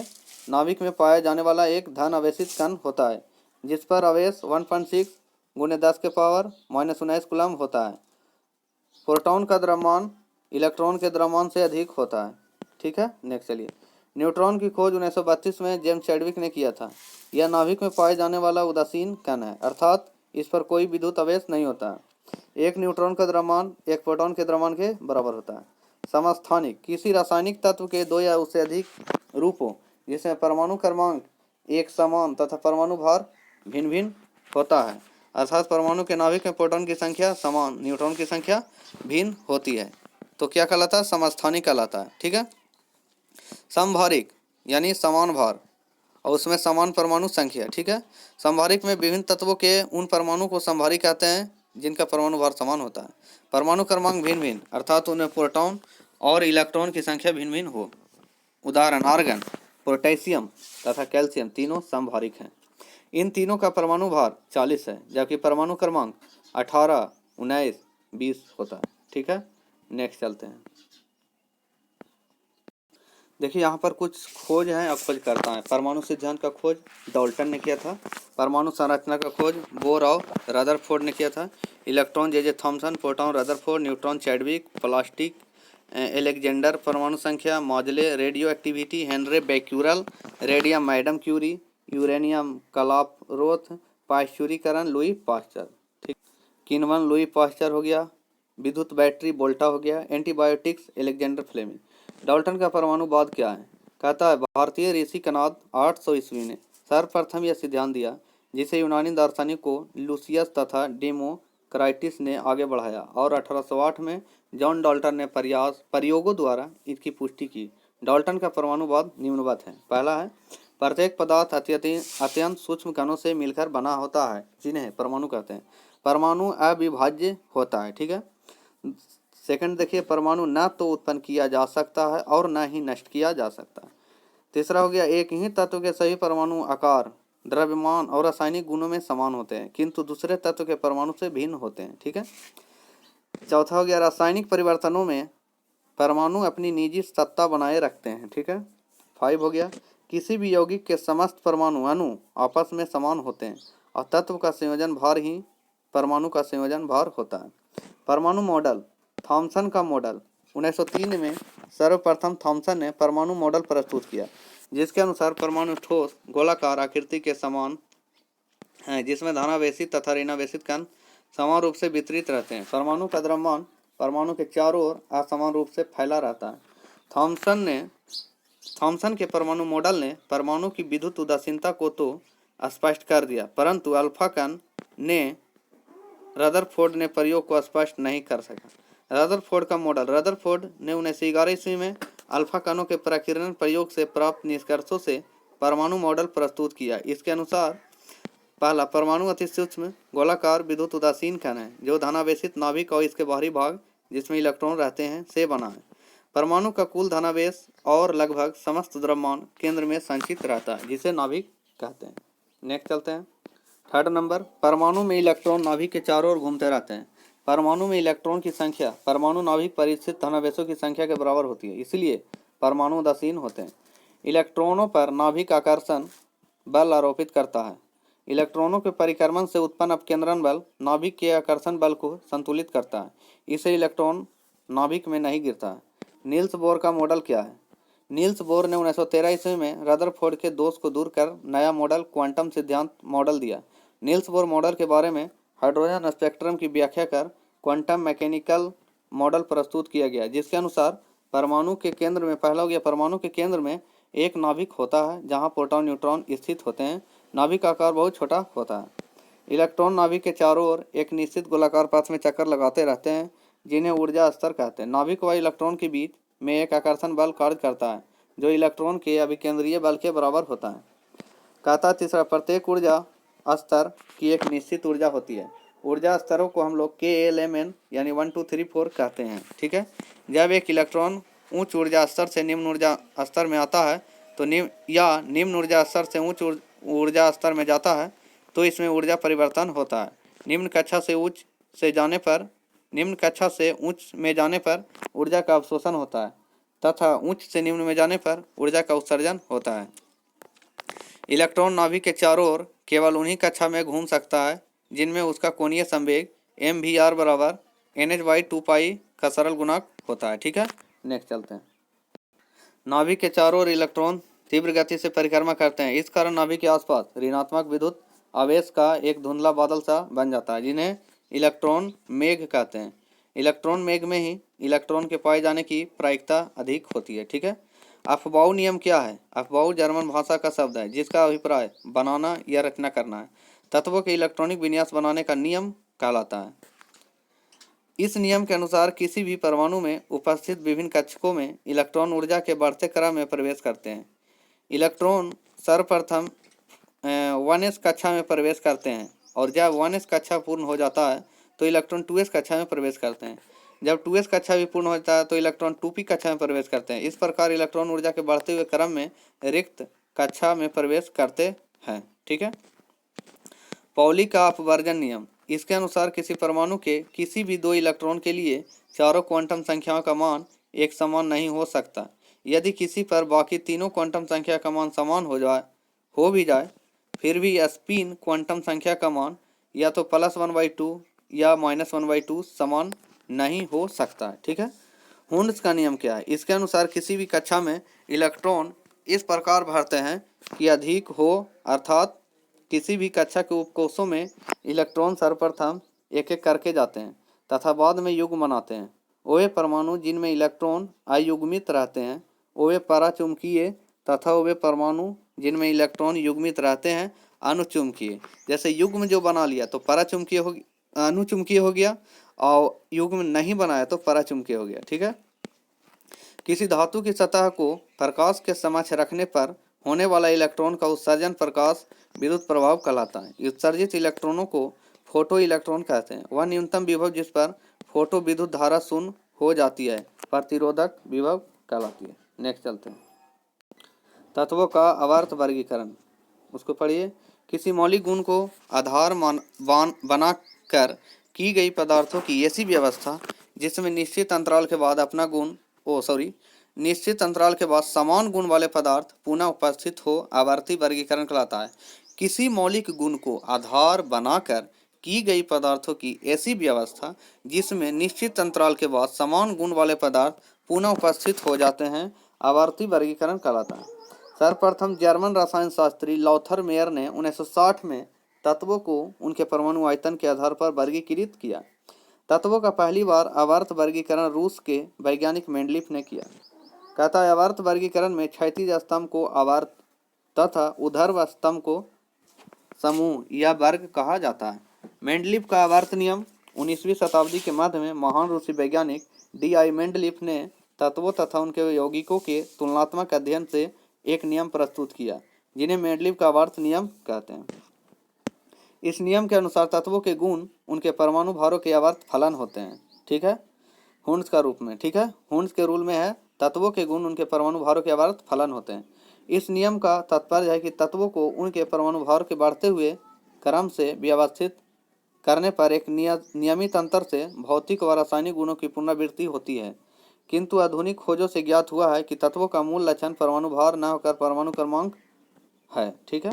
नाभिक में पाया जाने वाला एक धन आवेशित कण होता है जिस पर आवेश 1.6 गुने 10 के पावर -19 कूलम होता है। प्रोटॉन का द्रव्यमान इलेक्ट्रॉन के द्रव्यमान से अधिक होता है, ठीक है। नेक्स्ट चलिए। न्यूट्रॉन की खोज 1932 में जेम्स चैडविक ने किया था। यह नाभिक में पाए जाने वाला उदासीन कण है, अर्थात इस पर कोई विद्युत आवेश नहीं होता है। एक न्यूट्रॉन का द्रव्यमान एक प्रोटॉन के द्रव्यमान के बराबर होता है। समस्थानिक, किसी रासायनिक तत्व के 2 या उससे अधिक रूपों जिसमें परमाणु क्रमांक एक समान तथा परमाणु भार भिन्न भिन्न होता है, अर्थात परमाणु के नाभिक में प्रोटॉन की संख्या समान, न्यूट्रॉन की संख्या भिन्न होती है, तो क्या कहलाता है? समस्थानिक कहलाता है, ठीक है। समभारिक यानी समान भार और उसमें समान परमाणु संख्या, ठीक है। समभारिक में विभिन्न तत्वों के उन परमाणु को समभारिक कहते हैं जिनका परमाणु भार समान होता है। परमाणु क्रमांक भिन्न भिन्न, अर्थात उनमें प्रोटॉन और इलेक्ट्रॉन की संख्या भिन्न भिन्न हो। उदाहरण आर्गन, पोटेशियम तथा कैल्शियम तीनों समभारिक हैं। इन तीनों का परमाणु भार 40 है, जबकि परमाणु क्रमांक 18, 19, 20 होता है, ठीक है। नेक्स्ट चलते हैं। देखिए यहाँ पर कुछ खोज है, अब खोज करता है। परमाणु सिद्धांत का खोज डाल्टन ने किया था। परमाणु संरचना का खोज बोर और रदरफोर्ड ने किया था। Electron J Thomson, proton Rutherford, neutron Chadwick, plastic Alexander, परमाणु संख्या Moseley, radioactivity Henri Becquerel, radium Madame Curie, uranium Klaproth, पाश्चुरीकरण लुई पाश्चर, ठीक। किण्वन लुई पाश्चर हो गया। विद्युत बैटरी वोल्टा हो गया। Antibiotics Alexander Fleming. डाल्टन का परमाणुवाद क्या है? कहता है भारतीय ऋषि कनाद 800 ईस्वी ने सर्वप्रथम यह सिद्धांत दिया जिसे यूनानी दार्शनिकों लूसियस तथा डेमोक्राइटिस ने आगे बढ़ाया और 1808 में जॉन डाल्टन ने प्रयोगों द्वारा इसकी पुष्टि की। डाल्टन का परमाणुवाद निम्नवत है। पहला है, प्रत्येक पदार्थ अत्यंत सूक्ष्म कणों से मिलकर बना होता है जिन्हें परमाणु कहते हैं। परमाणु अविभाज्य होता है, ठीक है। सेकंड देखिए, परमाणु न तो उत्पन्न किया जा सकता है और न ही नष्ट किया जा सकता है। तीसरा हो गया, एक ही तत्व के सभी परमाणु आकार, द्रव्यमान और रासायनिक गुणों में समान होते हैं किंतु दूसरे तत्व के परमाणु से भिन्न होते हैं, ठीक है। चौथा हो गया, रासायनिक परिवर्तनों में परमाणु अपनी निजी सत्ता बनाए रखते हैं, ठीक है। 5 हो गया, किसी भी यौगिक के समस्त परमाणु अणु आपस में समान होते हैं और तत्व का संयोजन भार ही परमाणु का संयोजन भार होता है। परमाणु मॉडल। थॉमसन का मॉडल। 1903 में सर्वप्रथम थॉमसन ने परमाणु मॉडल प्रस्तुत किया, जिसके अनुसार परमाणु ठोस गोलाकार आकृति के समान हैं, जिसमें धनावेशित तथा ऋणावेशित कण समान रूप से वितरित रहते हैं। परमाणु का द्रव्यमान परमाणु के चारों ओर असमान रूप से फैला रहता है। थॉमसन के परमाणु मॉडल ने परमाणु की विद्युत उदासीनता को तो स्पष्ट कर दिया, परंतु अल्फा कण ने रदरफोर्ड ने प्रयोग को स्पष्ट नहीं कर सका। रदरफोर्ड का मॉडल। रदरफोर्ड ने 1911 ईस्वी में अल्फा कणों के प्रकीर्णन प्रयोग से प्राप्त निष्कर्षों से परमाणु मॉडल प्रस्तुत किया। इसके अनुसार पहला, परमाणु अति सूक्ष्म गोलाकार विद्युत उदासीन कण है जो धनावेशित नाभिक और इसके बाहरी भाग जिसमें इलेक्ट्रॉन रहते हैं से बना है। परमाणु का कुल धनावेश और लगभग समस्त द्रव्यमान केंद्र में संचित रहता है, जिसे नाभिक कहते हैं। नेक्स्ट चलते हैं। थर्ड नंबर, परमाणु में इलेक्ट्रॉन नाभिक के चारों ओर घूमते रहते हैं। परमाणु में इलेक्ट्रॉन की संख्या परमाणु नाभिक पर स्थित धनावेशों की संख्या के बराबर होती है, इसलिए परमाणु उदासीन होते हैं। इलेक्ट्रॉनों पर नाभिक आकर्षण बल आरोपित करता है। इलेक्ट्रॉनों के परिक्रमण से उत्पन्न अपकेंद्रण बल नाभिक के आकर्षण बल को संतुलित करता है, इससे इलेक्ट्रॉन नाभिक में नहीं गिरता है। नील्स बोर का मॉडल क्या है? नील्स बोर ने 1913 ईस्वी में रदरफोर्ड के दोष को दूर कर नया मॉडल क्वांटम सिद्धांत मॉडल दिया। नील्स बोर मॉडल के बारे में हाइड्रोजन स्पेक्ट्रम की व्याख्या कर क्वांटम मैकेनिकल मॉडल प्रस्तुत किया गया, जिसके अनुसार परमाणु के केंद्र में पहला हो गया, परमाणु के केंद्र में एक नाभिक होता है जहां प्रोटॉन न्यूट्रॉन स्थित होते हैं। नाभिक का आकार बहुत छोटा होता है। इलेक्ट्रॉन नाभिक के चारों ओर एक निश्चित गोलाकार पथ में चक्कर लगाते रहते हैं, जिन्हें ऊर्जा स्तर कहते हैं। नाभिक व इलेक्ट्रॉन के बीच में एक आकर्षण बल कार्य करता है जो इलेक्ट्रॉन के अभिकेंद्रीय बल के बराबर होता है। कहता तीसरा, प्रत्येक ऊर्जा स्तर की एक निश्चित ऊर्जा होती है। ऊर्जा स्तरों को हम लोग KLMN यानी 1 2 3 4 कहते हैं। ठीक है। जब एक इलेक्ट्रॉन उच्च ऊर्जा स्तर से निम्न ऊर्जा स्तर में आता है तो निम्न ऊर्जा स्तर से उच्च ऊर्जा स्तर में जाता है तो इसमें ऊर्जा परिवर्तन होता है। निम्न कक्षा से उच्च में जाने पर ऊर्जा का अवशोषण होता है तथा उच्च से निम्न में जाने पर ऊर्जा का उत्सर्जन होता है। इलेक्ट्रॉन नाभिक के चारों ओर केवल उन्हीं कक्षा में घूम सकता है जिनमें उसका कोणीय संवेग mvr बराबर NH/2π का सरल गुणक होता है। ठीक है। नेक्स्ट चलते हैं। नाभिक के चारों ओर इलेक्ट्रॉन तीव्र गति से परिक्रमा करते हैं। इस कारण नाभिक के आसपास ऋणात्मक विद्युत आवेश का एक धुंधला बादल सा बन जाता है, जिन्हें इलेक्ट्रॉन मेघ कहते हैं। इलेक्ट्रॉन मेघ में ही इलेक्ट्रॉन के पाए जाने की प्रायिकता अधिक होती है। ठीक है। अफबाउ नियम क्या है? अफबाउ जर्मन भाषा का शब्द है जिसका अभिप्राय बनाना या रचना करना है। तत्वों के इलेक्ट्रॉनिक विन्यास बनाने का नियम कहलाता है। इस नियम के अनुसार किसी भी परमाणु में उपस्थित विभिन्न कक्षकों में इलेक्ट्रॉन ऊर्जा के बढ़ते क्रम में प्रवेश करते हैं। इलेक्ट्रॉन सर्वप्रथम 1s कक्षा में प्रवेश करते हैं और जब 1s कक्षा पूर्ण हो जाता है तो इलेक्ट्रॉन 2s कक्षा में प्रवेश करते हैं। जब 2s कक्षा भी पूर्ण हो जाता है तो इलेक्ट्रॉन 2p कक्षा में प्रवेश करते हैं। इस प्रकार इलेक्ट्रॉन ऊर्जा के बढ़ते हुए क्रम में रिक्त कक्षा में प्रवेश करते हैं। ठीक है। पॉली का अपवर्जन नियम। इसके अनुसार किसी परमाणु के किसी भी दो इलेक्ट्रॉन के लिए चारों क्वांटम संख्याओं का मान एक समान नहीं हो सकता। यदि किसी पर बाकी तीनों क्वांटम संख्या का मान समान हो भी जाए फिर भी स्पिन क्वांटम संख्या का मान या तो +1/2 या -1/2 समान नहीं हो सकता। ठीक है। हुंड्स का नियम क्या है? इसके अनुसार किसी भी कक्षा में इलेक्ट्रॉन इस प्रकार भरते हैं कि अधिक हो, अर्थात किसी भी कक्षा के उपकोषों में इलेक्ट्रॉन सर्वप्रथम एक एक करके जाते हैं तथा बाद में युग्म बनाते हैं। वे परमाणु जिनमें इलेक्ट्रॉन अयुग्मित रहते हैं वे पराचुंबकीय तथा वे परमाणु जिनमें इलेक्ट्रॉन युग्मित रहते हैं अनुचुंबकीय। जैसे युग्म जो बना लिया तो पराचुंबकीय हो अनुचुंबकीय हो गया और युग्म नहीं बनाया तो पराचुंबकीय हो गया। ठीक है। किसी धातु की सतह को प्रकाश के समक्ष रखने पर होने वाला इलेक्ट्रॉन का उत्सर्जन प्रकाश विद्युत प्रभाव कहलाता है। उत्सर्जित इलेक्ट्रॉनों को फोटो इलेक्ट्रॉन कहते हैं। वह न्यूनतम विभव जिस पर फोटो विद्युत धारा शून्य हो जाती है प्रतिरोधक विभव कहलाती है। नेक्स्ट चलते हैं। तत्वों का अवर्त वर्गीकरण, उसको पढ़िए। किसी मौलिक गुण को आधार बनाकर की गई पदार्थों की ऐसी व्यवस्था जिसमें निश्चित अंतराल के बाद निश्चित अंतराल के बाद समान गुण वाले पदार्थ पुनः उपस्थित हो आवर्ती वर्गीकरण कहलाता है। किसी मौलिक गुण को आधार बनाकर की गई पदार्थों की ऐसी व्यवस्था जिसमें निश्चित अंतराल के बाद समान गुण वाले पदार्थ पुनः उपस्थित हो जाते हैं आवर्ती वर्गीकरण कहलाता है। सर्वप्रथम जर्मन रसायन शास्त्री लॉथर मेयर ने 1960 में तत्वों को उनके परमाणु आयतन के आधार पर वर्गीकृत किया। तत्वों का पहली बार आवर्त वर्गीकरण रूस के वैज्ञानिक मेंडलीफ ने किया। कहता है आवर्त वर्गीकरण में क्षैतिज स्तंभ को आवर्त तथा ऊर्ध्व स्तंभ को समूह या वर्ग कहा जाता है। मेंडलीफ का आवर्त नियम 19वीं शताब्दी के मध्य में महान रूसी वैज्ञानिक डी.आई. मेंडलीफ ने तत्वों तथा उनके यौगिकों के तुलनात्मक अध्ययन से एक नियम प्रस्तुत किया जिन्हें मेंडलीफ का आवर्त नियम कहते हैं। इस नियम के अनुसार तत्वों के गुण उनके परमाणु भारों के आवर्त फलन होते हैं। ठीक है, हुंड्स का रूप में। ठीक है, हुंड्स के रूल में है तत्वों के गुण उनके परमाणु भारों के आवर्त फलन होते हैं। इस नियम का तात्पर्य है कि तत्वों को उनके परमाणु भार के बढ़ते हुए क्रम से व्यवस्थित करने पर एक नियमित अंतर से भौतिक व रासायनिक गुणों की पुनरावृत्ति होती है। किंतु आधुनिक खोजों से ज्ञात हुआ है कि तत्वों का मूल लक्षण परमाणु भार न होकर परमाणु क्रमांक है। ठीक है,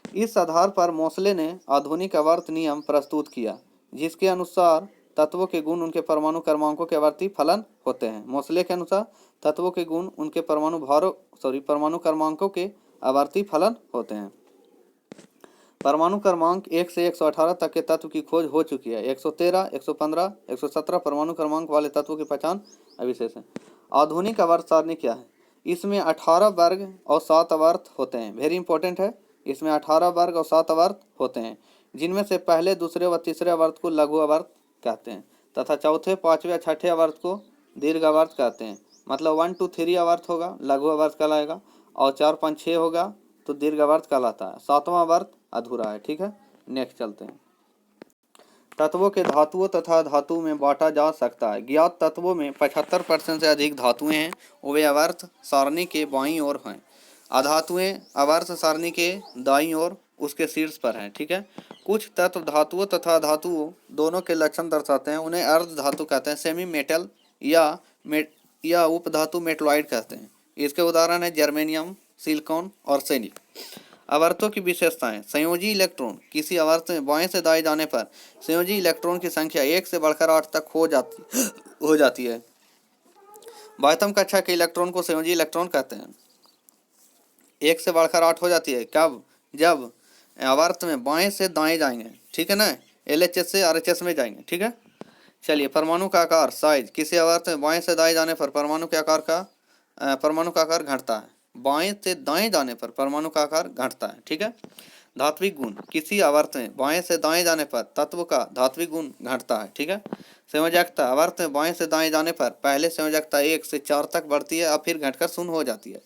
इस आधार पर मोसले ने आधुनिक आवर्त नियम प्रस्तुत किया जिसके अनुसार तत्वों के गुण उनके परमाणु क्रमांकों के आवर्ती फलन होते हैं। मोसले के अनुसार तत्वों के गुण उनके परमाणु क्रमांकों के आवर्ती फलन होते हैं। परमाणु क्रमांक 1 से 118 तक के तत्व की खोज हो चुकी है। 113, 115, 117 परमाणु क्रमांक वाले तत्वों की पहचान अविशेष है। आधुनिक आवर्त सारणी क्या है? इसमें 18 वर्ग और 7 आवर्त होते हैं। वेरी इंपॉर्टेंट है, इसमें 18 वर्ग और 7 आवर्त होते हैं, जिनमें से पहले, दूसरे व तीसरे आवर्त को लघु आवर्त कहते हैं तथा चौथे, पांचवें, छठे आवर्त को दीर्घ आवर्त कहते हैं। मतलब 1, 2, 3 आवर्त होगा लघु आवर्त कहलाएगा और 4, 5, 6 होगा तो दीर्घ आवर्त कहलाता है। 7वां आवर्त अधूरा है। ठीक है, नेक्स्ट चलते हैं। तत्वों के धातुओं तथा धातु में बांटा जा सकता है। ज्ञात तत्वों में 75% से अधिक धातुएं हैं, वे आवर्त सारणी के बाईं ओर हैं। अधातुएं आवर्त सारणी के दाईं ओर उसके शीर्ष पर हैं। ठीक है, कुछ तत्व धातुओं तथा धातुओं दोनों के लक्षण दर्शाते हैं, उन्हें अर्ध धातु कहते हैं। सेमी मेटल या उपधातु मेटलॉइड कहते हैं। इसके उदाहरण है जर्मेनियम, सिलिकॉन और सेनिक। आवर्तों की विशेषताएं। संयोजी इलेक्ट्रॉन। किसी आवर्त में बाएं से दाएं जाने पर संयोजी इलेक्ट्रॉन की संख्या 1 से बढ़कर 8 तक हो जाती है। बाह्यतम कक्षा के इलेक्ट्रॉन को संयोजी इलेक्ट्रॉन कहते हैं। 1 से बढ़कर 8 हो जाती है कब? जब आवर्त में बाएं से दाएं जाएंगे। ठीक है ना, LHS से RHS में जाएंगे। ठीक है, चलिए। परमाणु का आकार, साइज। किसी आवर्त में बाएं से दाएं जाने पर परमाणु का आकार घटता है। बाएं से दाएं जाने पर परमाणु का आकार घटता है। ठीक है। धात्विक गुण। किसी आवर्त में बाएं से दाएं जाने पर तत्व का धात्विक गुण घटता है। ठीक है। संयोजकता। आवर्त में बाएं से दाएं जाने पर पहले संयोजकता 1 से 4 तक बढ़ती है और फिर घटकर 0 हो जाती है।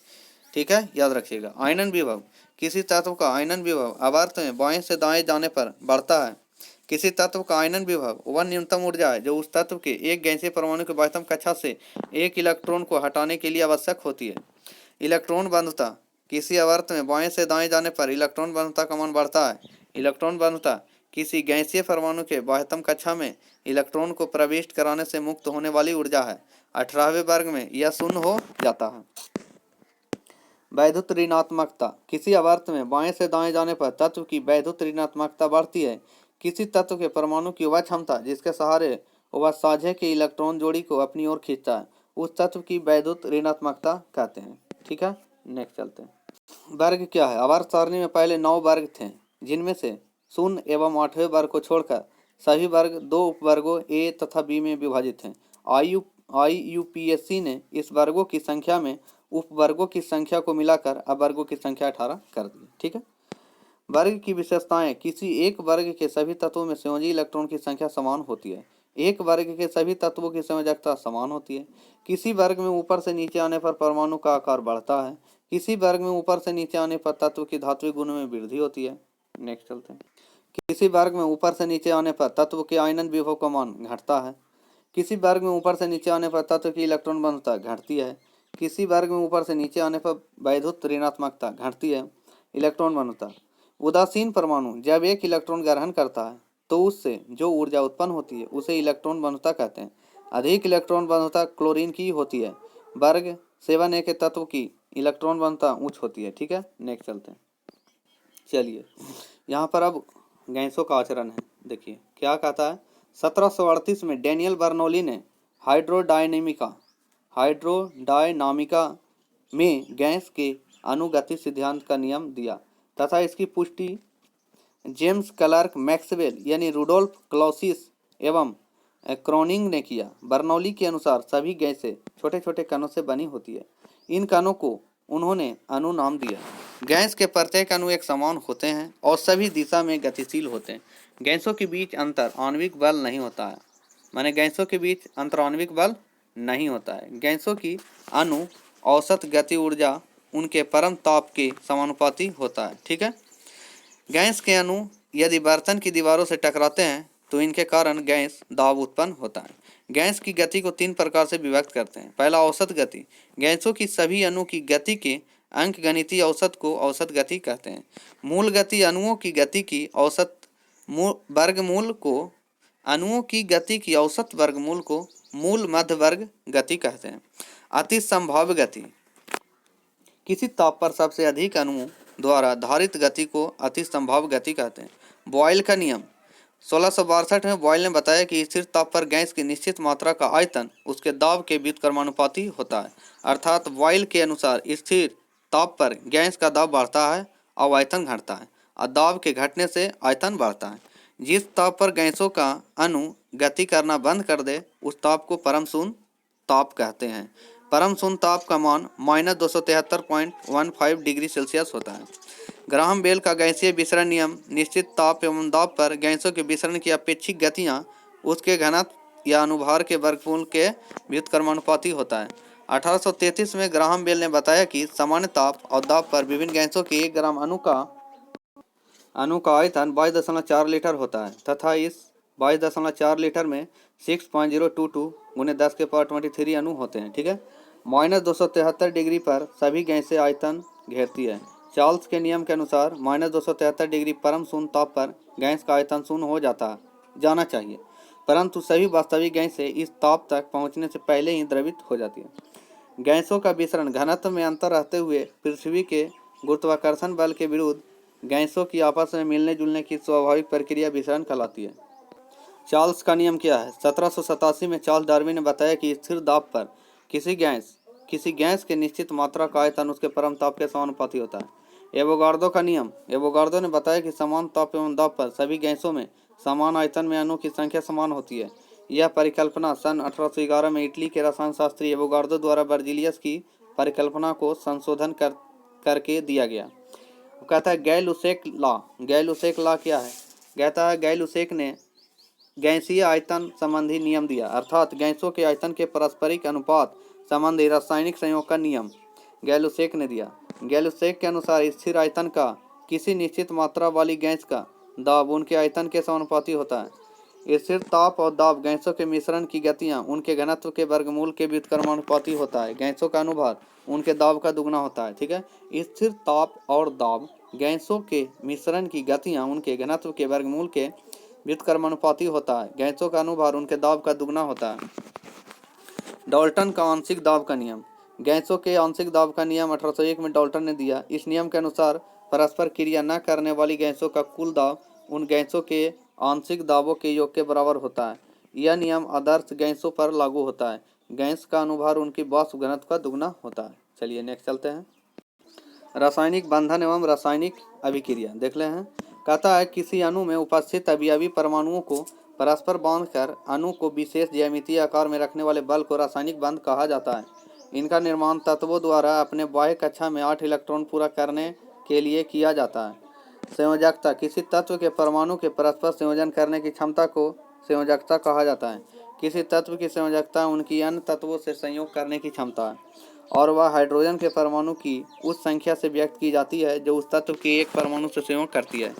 ठीक है, याद रखिएगा। आयनन विभव। किसी तत्व का आयनन विभव आवर्त में बाएं से दाएं जाने पर बढ़ता है। किसी तत्व का आयनन विभव वह न्यूनतम ऊर्जा है जो उस तत्व के एक गैसीय परमाणु के बाह्यतम कक्षा से एक इलेक्ट्रॉन को हटाने के लिए आवश्यक होती है। इलेक्ट्रॉन बंधुता। किसी आवर्त में बाएं से दाएं जाने पर इलेक्ट्रॉन बंधुता का मान बढ़ता है। इलेक्ट्रॉन बंधुता किसी गैसीय परमाणु के बाह्यतम कक्षा में इलेक्ट्रॉन को प्रविष्ट कराने से मुक्त होने वाली ऊर्जा है। 18वें वर्ग में यह 0 हो जाता है। वैद्युत ऋणात्मकता। किसी आवर्त में बाएं से दाएं जाने पर तत्व की वैद्युत ऋणात्मकता बढ़ती है। किसी तत्व के परमाणु की वह क्षमता जिसके सहारे वह साझे के इलेक्ट्रॉन जोड़ी को अपनी ओर खींचता है, उस तत्व की वैद्युत ऋणात्मकता कहते हैं। ठीक है, नेक्स्ट चलते हैं। वर्ग क्या है? आवर्त सारणी में पहले 9 वर्ग थे, जिनमें से 0 एवं 8वें वर्ग को छोड़कर सभी वर्ग 2 उपवर्गों ए तथा बी में विभाजित हैं। IUPAC ने इस वर्गों की संख्या में उपवर्गों की संख्या को मिलाकर अब वर्गों की संख्या 18 कर दी। ठीक है। वर्ग की विशेषताएं। किसी एक वर्ग के सभी तत्वों में संयोजी इलेक्ट्रॉन की संख्या समान होती है। एक वर्ग के सभी तत्वों की संयोजकता समान होती है। किसी वर्ग में ऊपर से नीचे आने पर परमाणु का आकार बढ़ता है। किसी वर्ग में ऊपर से नीचे आने पर तत्व की धात्विक गुणों में वृद्धि होती है। नेक्स्ट चलते हैं। किसी वर्ग में ऊपर से नीचे आने पर तत्व के आयनन विभव का मान घटता है। किसी वर्ग में ऊपर से नीचे आने पर तत्व की इलेक्ट्रॉन बंधुता घटती है। किसी वर्ग में ऊपर से नीचे आने पर वैद्युत ऋणात्मकता घटती है। इलेक्ट्रॉन बंधुता। उदासीन परमाणु जब एक इलेक्ट्रॉन ग्रहण करता है तो उससे जो ऊर्जा उत्पन्न होती है उसे इलेक्ट्रॉन बंधुता कहते हैं। अधिक इलेक्ट्रॉन बंधुता क्लोरीन की होती है। वर्ग 7A के तत्व की इलेक्ट्रॉन बनता उच्च होती है। ठीक है, नेक्स्ट चलते हैं। चलिए यहाँ पर अब गैसों का आचरण है। देखिए क्या कहता है, 1738 में डेनियल बर्नौली ने हाइड्रोडायनामिका में गैस के अनुगति सिद्धांत का नियम दिया तथा इसकी पुष्टि जेम्स क्लर्क मैक्सवेल यानी रुडोल्फ क्लॉसिस एवं क्रोनिंग ने किया। बर्नौली के अनुसार सभी गैसें छोटे छोटे कणों से बनी होती है। इन कणों को उन्होंने अणु नाम दिया। गैस के प्रत्येक अणु एक समान होते हैं और सभी दिशा में गतिशील होते हैं। गैसों के बीच अंतर आणविक बल नहीं होता है, माने गैसों के बीच अंतर आणविक बल नहीं होता है। गैसों की अणु औसत गति ऊर्जा उनके परम ताप के समानुपाती होता है। ठीक है, गैस के अणु यदि बर्तन की दीवारों से टकराते हैं तो इनके कारण गैस दाब उत्पन्न होता है। गैस की गति को 3 प्रकार से विभक्त करते हैं। पहला, औसत गति। गैसों की सभी अणु की गति के अंकगणितीय औसत को औसत गति कहते हैं। मूल गति अणुओं की गति की औसत वर्गमूल को अणुओं की गति की औसत वर्गमूल को मूल मध्य वर्ग गति कहते हैं। अति संभाव्य गति। किसी ताप पर सबसे अधिक अणुओं द्वारा धारित गति को अति संभाव्य गति कहते हैं। बॉयल का नियम। 1662 में बॉयल ने बताया कि स्थिर ताप पर गैस की निश्चित मात्रा का आयतन उसके दाब के व्युत्क्रमानुपाती होता है। अर्थात बॉयल के अनुसार स्थिर ताप पर गैस का दाब बढ़ता है और आयतन घटता है और दाब के घटने से आयतन बढ़ता है। जिस ताप पर गैसों का अणु गति करना बंद कर दे उस ताप को परम शून्य ताप कहते हैं। परम शून्य ताप का मान -273.15 डिग्री सेल्सियस होता है। ग्राहम बेल का गैसीय विसरण नियम। निश्चित ताप एवं दाब पर गैसों के विसरण की अपेक्षिक गतियाँ उसके घनत्व या अनुभार के वर्गमूल के व्युत्क्रमानुपाती होता है। 1833 में ग्राहम बेल ने बताया कि सामान्य ताप और दाब पर विभिन्न गैसों के 1 ग्राम अणु का आयतन 22.4 लीटर होता है तथा इस 22.4 लीटर में 6.022 × 10⁻23 अणु होते हैं। ठीक है, -273 डिग्री पर सभी गैसें आयतन घेरती है। चार्ल्स के नियम के अनुसार -273 डिग्री परम शून्य ताप पर गैस का आयतन शून्य हो जाना चाहिए, परंतु सभी वास्तविक गैसें इस ताप तक पहुंचने से पहले ही द्रवित हो जाती है। गैसों का विसरण घनत्व में अंतर रहते हुए पृथ्वी के गुरुत्वाकर्षण बल के विरुद्ध गैसों की आपस में मिलने जुलने की स्वाभाविक प्रक्रिया विसरण कहलाती है। चार्ल्स का नियम क्या है? 1787 में चार्ल्स डार्विन ने बताया कि स्थिर दाब पर किसी गैस के निश्चित मात्रा का आयतन उसके परम ताप के समानुपाती होता है। एवोगार्डो का नियम। एवोगार्डो ने बताया कि समान ताप एवं दाब पर सभी गैसों में समान आयतन में अणुओं की संख्या समान होती है। यह परिकल्पना सन 1811 में इटली के रसायन शास्त्री एवोगार्डो द्वारा बर्जीलियस की परिकल्पना को संशोधन करके दिया गया। कहता है गैल-लुसेक लॉ। गैल-लुसेक लॉ क्या है? कहता है गैल-लुसेक ने गैसीय आयतन संबंधी नियम दिया, अर्थात गैसों के आयतन के पारस्परिक अनुपात संबंधी रासायनिक संयोग का नियम गैल-लुसेक ने दिया। गैल-लुसेक के अनुसार स्थिर आयतन का किसी निश्चित मात्रा वाली गैस का दाब उनके आयतन के समानुपाती होता है। स्थिर ताप और दाब गैसों के मिश्रण की गतियाँ उनके घनत्व के वर्गमूल के व्युत्क्रमानुपाती होता है। गैसों का अनुभार उनके दाब का दुगना होता है। ठीक है, स्थिर ताप और दाब गैसों के मिश्रण की गतियाँ उनके घनत्व के वर्गमूल के व्युत्क्रमानुपाती होता है। गैसों का अनुभार उनके दाब का दुगना होता है। डाल्टन का आंशिक दाब का नियम। गैसों के आंशिक दाब का नियम 1801 में डाल्टन ने दिया। इस नियम के अनुसार परस्पर क्रिया न करने वाली गैसों का कुल दाब उन गैसों के आंशिक दाबों के योग के बराबर होता है। यह नियम आदर्श गैसों पर लागू होता है। गैस का अनुभार उनकी वाष्प घनत्व का दुगना होता है। चलिए नेक्स्ट चलते हैं। रासायनिक बंधन एवं रासायनिक अभिक्रिया देख ले हैं। कहता है किसी अणु में उपस्थित अवयवी परमाणुओं को परस्पर बांधकर अणु को विशेष ज्यामितीय आकार में रखने वाले बल को रासायनिक बंध कहा जाता है। इनका निर्माण तत्वों द्वारा अपने बाह्य कक्षा में 8 इलेक्ट्रॉन पूरा करने के लिए किया जाता है। संयोजकता। किसी तत्व के परमाणु के परस्पर संयोजन करने की क्षमता को संयोजकता कहा जाता है। किसी तत्व की संयोजकता उनकी अन्य तत्वों से संयोग करने की क्षमता है और वह हाइड्रोजन के परमाणु की उस संख्या से व्यक्त की जाती है जो उस तत्व के एक परमाणु से संयोग करती है।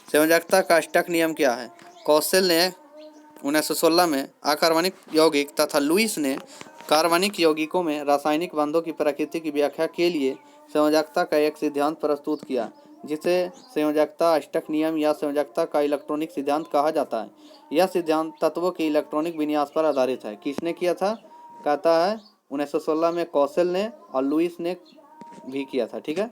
संयोजकता का अष्टक नियम क्या है? कौशल ने 1916 में अकार्बनिक यौगिक तथा लुईस ने कार्बनिक यौगिकों में रासायनिक बंधों की प्रकृति की व्याख्या के लिए संयोजकता का एक सिद्धांत प्रस्तुत किया, जिसे संयोजकता अष्टक नियम या संयोजकता का इलेक्ट्रॉनिक सिद्धांत कहा जाता है। यह सिद्धांत तत्वों के इलेक्ट्रॉनिक विन्यास पर आधारित है। किसने किया था? कहता है 1916 में कौशल ने और लुईस ने भी किया था। ठीक है,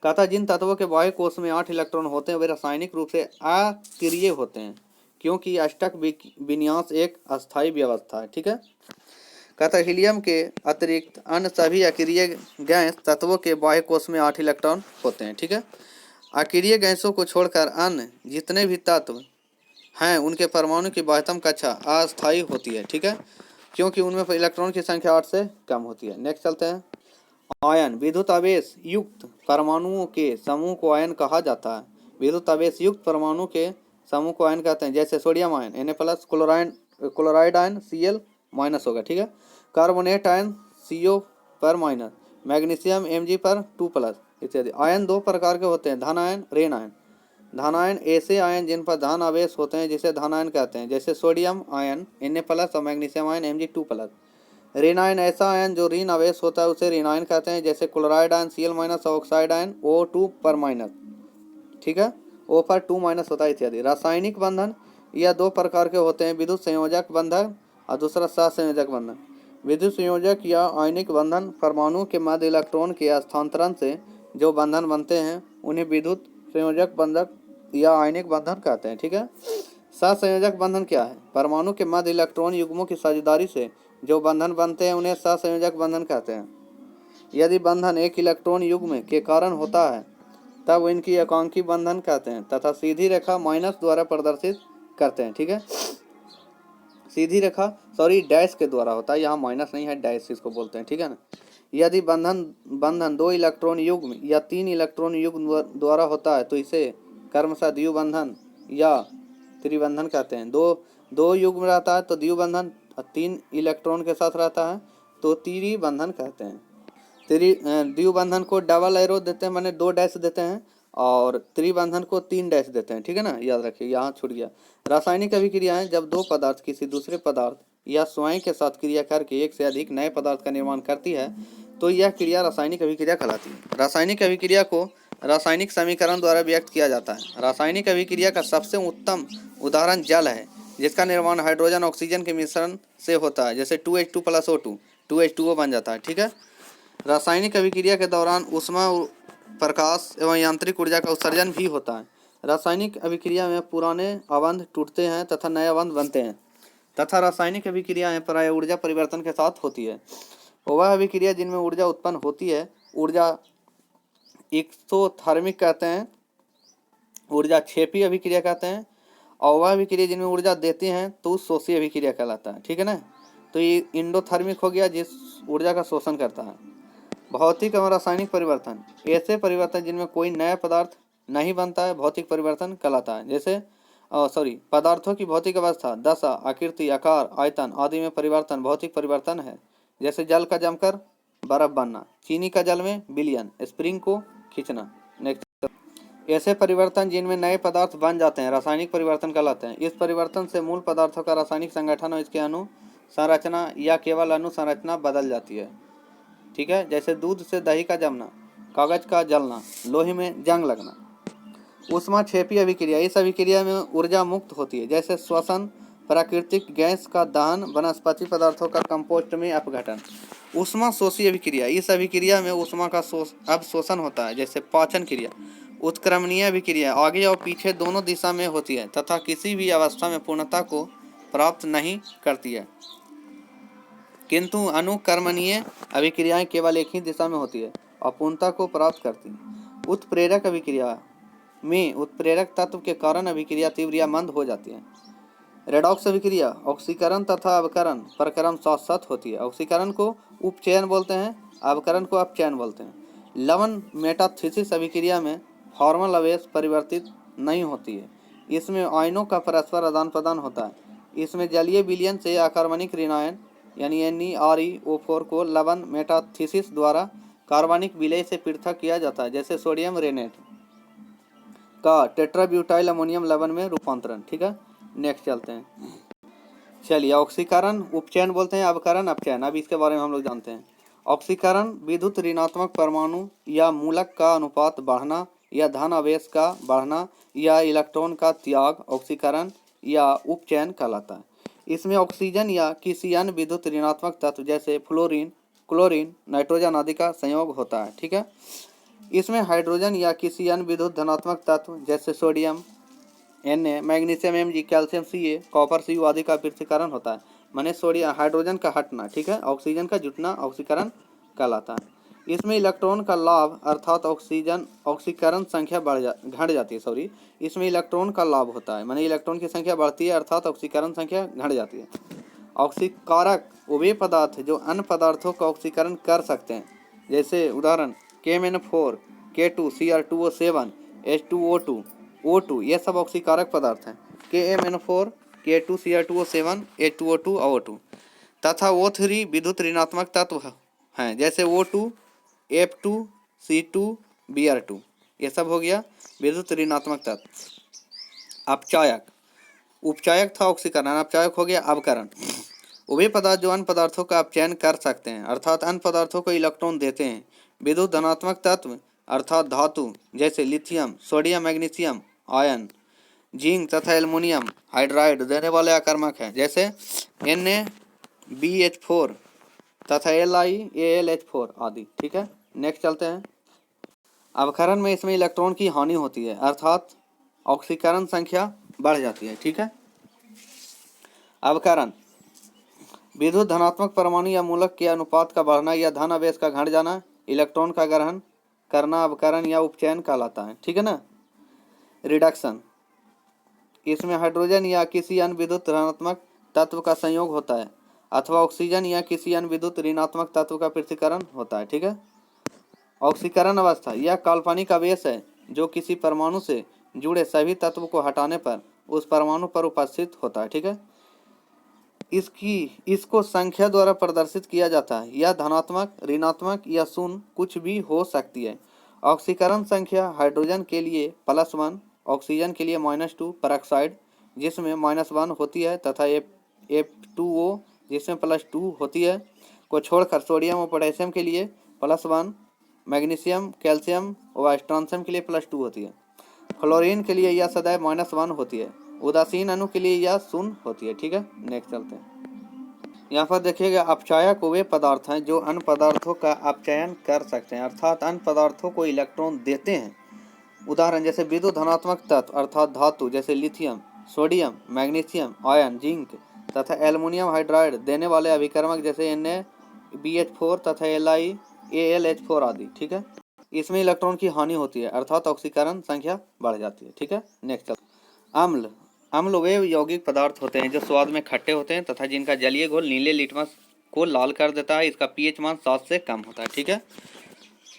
कहता जिन तत्वों के बाह्य कोश में 8 इलेक्ट्रॉन होते हैं वे रासायनिक रूप से अक्रिय होते हैं, क्योंकि अष्टक विन्यास एक अस्थायी व्यवस्था है। ठीक है, कहता हीलियम के अतिरिक्त अन्य सभी अक्रिय गैस तत्वों के बाह्य कोश में 8 इलेक्ट्रॉन होते हैं। ठीक है, अक्रिय गैसों को छोड़कर अन्य जितने भी तत्व हैं उनके परमाणु की बाह्यतम कक्षा अस्थायी होती है। ठीक है, क्योंकि उनमें इलेक्ट्रॉन की संख्या 8 से कम होती है। नेक्स्ट चलते हैं। आयन विद्युत आवेश युक्त परमाणुओं के समूह को आयन कहा जाता है। विद्युत आवेश युक्त परमाणु के समूह को आयन कहते हैं, जैसे sodium ion Na+, chloride ion Cl- होगा। ठीक है, कार्बोनेट आयन CO पर माइनस, मैग्नीशियम Mg पर 2+ इत्यादि। आयन दो प्रकार के होते हैं, धन आयन, ऋण आयन। धन आयन ऐसे आयन जिन पर धन आवेश होते हैं जिसे धन आयन कहते हैं, जैसे सोडियम आयन Na+ और मैग्नीशियम आयन Mg2+। ऋण आयन ऐसा आयन जो ऋण आवेश होता है उसे ऋण आयन कहते हैं, जैसे क्लोराइड आयन Cl- और ऑक्साइड आयन O2 पर माइनस। ठीक है, O पर 2- होता है इत्यादि। रासायनिक बंधन यह दो प्रकार के होते हैं, विद्युत संयोजक बंधन और दूसरा सहसंयोजक बंधन। विद्युत संयोजक या आयनिक बंधन परमाणु के मध्य इलेक्ट्रॉन के हस्तांतरण से जो बंधन बनते हैं उन्हें विद्युत संयोजक बंधक या आयनिक बंधन कहते हैं। ठीक है, सहसंयोजक बंधन क्या है? परमाणु के मध्य इलेक्ट्रॉन युग्मों की साझेदारी से जो बंधन बनते हैं उन्हें सहसंयोजक बंधन कहते हैं। यदि बंधन एक इलेक्ट्रॉन युग्म के कारण होता है तब इनकी एकांकी बंधन कहते हैं तथा सीधी रेखा माइनस द्वारा प्रदर्शित करते हैं। ठीक है, सीधी रेखा डैश के द्वारा होता है, यहाँ माइनस नहीं है, डैश इसको बोलते हैं। ठीक है ना, यदि बंधन 2 इलेक्ट्रॉन युग्म या 3 इलेक्ट्रॉन युग्म द्वारा होता है तो इसे क्रमशः द्विबंधन या त्रिबंधन कहते हैं। दो युग्म रहता है तो द्विबंधन, 3 इलेक्ट्रॉन के साथ रहता है तो त्रिबंधन कहते हैं। द्विबंधन को डबल एरो देते हैं, माने 2 डैश देते हैं, और त्रिबंधन को 3 डैश देते हैं। ठीक है ना, याद रखिए, यहाँ छूट गया। रासायनिक अभिक्रियाएं जब दो पदार्थ किसी दूसरे पदार्थ या स्वयं के साथ क्रिया करके एक से अधिक नए पदार्थ का निर्माण करती है तो यह क्रिया रासायनिक अभिक्रिया कहलाती है। रासायनिक अभिक्रिया को रासायनिक समीकरण द्वारा व्यक्त किया जाता है। रासायनिक अभिक्रिया का सबसे उत्तम उदाहरण जल है, जिसका निर्माण हाइड्रोजन ऑक्सीजन के मिश्रण से होता है, जैसे 2H2+ O2 2H2O बन जाता है। ठीक है, रासायनिक अभिक्रिया के दौरान ऊष्मा, प्रकाश एवं यांत्रिक ऊर्जा का उत्सर्जन भी होता है। रासायनिक अभिक्रिया में पुराने अवंध टूटते हैं तथा नए अवंध बनते हैं तथा रासायनिक अभिक्रियाएं प्राय ऊर्जा परिवर्तन के साथ होती है। वह अभिक्रिया जिनमें ऊर्जा उत्पन्न होती है ऊर्जा एक्सोथर्मिक कहते हैं, ऊर्जा क्षेपी अभिक्रिया कहते हैं, और वह अभिक्रिया जिनमें ऊर्जा देती हैं तो शोषी अभिक्रिया कहलाता है। ठीक है ना, तो ये इंडोथर्मिक हो गया, जिस ऊर्जा का शोषण करता है। भौतिक एवं रासायनिक परिवर्तन ऐसे परिवर्तन जिनमें कोई नया पदार्थ नहीं बनता है भौतिक परिवर्तन कहलाता है, जैसे पदार्थों की भौतिक अवस्था, दशा, आकृति, आकार, आयतन आदि में परिवर्तन भौतिक परिवर्तन है। जैसे जल का जमकर बर्फ बनना, चीनी का जल में विलयन, स्प्रिंग को खींचना। नेक्स्ट, ऐसे परिवर्तन जिनमें नए पदार्थ बन जाते हैं रासायनिक परिवर्तन कहलाते हैं। इस परिवर्तन से मूल पदार्थों का रासायनिक संगठन और इसके अणु संरचना या केवल अणु संरचना बदल जाती है। ठीक है, जैसे दूध से दही का जमना, कागज का जलना, लोहे में जंग लगना। ऊष्माक्षेपी अभिक्रिया, इस अभिक्रिया में ऊर्जा मुक्त होती है, जैसे श्वसन, प्राकृतिक गैस का दहन, वनस्पति पदार्थों का कंपोस्ट में अपघटन। ऊष्मा शोषी अभिक्रिया, इस अभिक्रिया में ऊष्मा का अवशोषण होता है, जैसे पाचन क्रिया। उत्क्रमणीय अभिक्रिया आगे और पीछे दोनों दिशा में होती है तथा किसी भी अवस्था में पूर्णता को प्राप्त नहीं करती है, किंतु अनुकर्मणीय अभिक्रियाएं केवल एक ही दिशा में होती है और पूर्णता को प्राप्त करती हैं। उत्प्रेरक अभिक्रिया में उत्प्रेरक तत्व के कारण अभिक्रिया तीव्र या मंद हो जाती है। रेडॉक्स अभिक्रिया ऑक्सीकरण तथा अवकरण प्रक्रम साथ साथ होती है। ऑक्सीकरण को उपचयन बोलते हैं, अवकरण को अपचयन बोलते हैं। लवण मेटाथिसिस अभिक्रिया में फॉर्मल आवेश परिवर्तित नहीं होती है, इसमें आयनों का परस्पर आदान प्रदान होता है। इसमें जलीय विलयन से अकार्बनिक ऋण आयन यानी NeReO4 को लवण मेटाथिसिस द्वारा कार्बनिक विलय से पृथक किया जाता है, जैसे सोडियम रेनेट का टेट्राब्यूटाइल अमोनियम लवण में रूपांतरण। ठीक है, नेक्स्ट चलते हैं। चलिए, ऑक्सीकरण उपचयन बोलते हैं, अवकरण अपचयन। अब इसके बारे में हम लोग जानते हैं। ऑक्सीकरण विद्युत ऋणात्मक परमाणु या मूलक का अनुपात बढ़ना या धन आवेश का बढ़ना या इलेक्ट्रॉन का त्याग ऑक्सीकरण या उपचयन कहलाता है। इसमें ऑक्सीजन या किसी अन्य विद्युत ऋणात्मक तत्व जैसे फ्लोरीन, क्लोरीन, नाइट्रोजन आदि का संयोग होता है। ठीक है। इसमें हाइड्रोजन या किसी अन्य विद्युत धनात्मक तत्व जैसे sodium Na, magnesium Mg, calcium Ca, copper Cu आदि का पृथक्करण होता है। माने सोडियम हाइड्रोजन का हटना, ठीक है, ऑक्सीजन का जुटना ऑक्सीकरण कहलाता है। इसमें इलेक्ट्रॉन का लाभ अर्थात ऑक्सीकरण संख्या घट जाती है। सॉरी, इसमें इलेक्ट्रॉन का लाभ होता है, माने इलेक्ट्रॉन की संख्या बढ़ती है अर्थात ऑक्सीकरण संख्या घट जाती है। ऑक्सीकारक वे पदार्थ जो अन्य पदार्थों का ऑक्सीकरण कर सकते हैं, जैसे उदाहरण KMnO4, K2, Cr2O7, H2O2, O2, ये सब ऑक्सीकारक पदार्थ हैं। KMnO4, K2, Cr2O7, H2O2, O2 तथा O3 विद्युत ऋणात्मक तत्व हैं, जैसे O2, F2, C2, Br2, ये सब हो गया विद्युत ऋणात्मक तत्व। अपचायक, उपचायक था ऑक्सीकरण, अपचायक हो गया अवकरण। वे पदार्थ जो अन्य पदार्थों का अपचयन कर सकते हैं अर्थात अन्य पदार्थों को इलेक्ट्रॉन देते हैं। विद्युत धनात्मक तत्व अर्थात धातु जैसे lithium, sodium, magnesium ion, zinc तथा एल्युमिनियम हाइड्राइड देने वाले आकर्मक हैं, जैसे NaBH4 तथा LiAlH4 आदि। ठीक है। नेक्स्ट चलते हैं। अवकरण में इसमें इलेक्ट्रॉन की हानि होती है अर्थात ऑक्सीकरण संख्या बढ़ जाती है। ठीक है। अवकरण विद्युत धनात्मक परमाणु या मूलक के अनुपात का बढ़ना या धन आवेश का घट जाना इलेक्ट्रॉन का ग्रहण करना अवकरण या उपचयन कहलाता है। ठीक है ना। रिडक्शन, इसमें हाइड्रोजन या किसी अन्य विद्युत धनात्मक तत्व का संयोग होता है अथवा ऑक्सीजन या किसी अन्य विद्युत ऋणात्मक तत्व का पृथक्करण होता है। ठीक है। ऑक्सीकरण अवस्था यह काल्पनिक आवेश है जो किसी परमाणु से जुड़े सभी तत्व को हटाने पर उस परमाणु पर उपस्थित होता है। ठीक है। इसको संख्या द्वारा प्रदर्शित किया जाता है। यह धनात्मक, ऋणात्मक या शून्य कुछ भी हो सकती है। ऑक्सीकरण संख्या हाइड्रोजन के लिए +1, ऑक्सीजन के लिए -2, परऑक्साइड जिसमें -1 होती है तथा F2O जिसमें +2 होती है को छोड़कर सोडियम और पोटेशियम के लिए +1, मैग्नीशियम, कैल्शियम व स्ट्रोंशियम के लिए +2 होती है। फ्लोरीन के लिए यह सदैव -1 होती है। उदासीन अणु के लिए यह 0 होती है। ठीक है। नेक्स्ट चलते हैं। यहाँ पर देखिएगा अपचायक वे पदार्थ हैं जो अन्य पदार्थों का अपचयन कर सकते हैं अर्थात अन्य पदार्थों को इलेक्ट्रॉन देते हैं। उदाहरण जैसे विद्युत धनात्मक तत्व अर्थात धातु जैसे lithium, sodium, magnesium ion, zinc तथा एल्युमिनियम हाइड्राइड देने वाले अभिकर्मक जैसे NaBH4 तथा LiAlH4 आदि। ठीक है। इसमें इलेक्ट्रॉन की हानि होती है अर्थात ऑक्सीकरण संख्या बढ़ जाती है। ठीक है। नेक्स्ट अम्ल, अम्ल वे यौगिक पदार्थ होते हैं जो स्वाद में खट्टे होते हैं तथा जिनका जलीय घोल नीले लिटमस को लाल कर देता है। इसका pH मान 7 से कम होता है। ठीक है।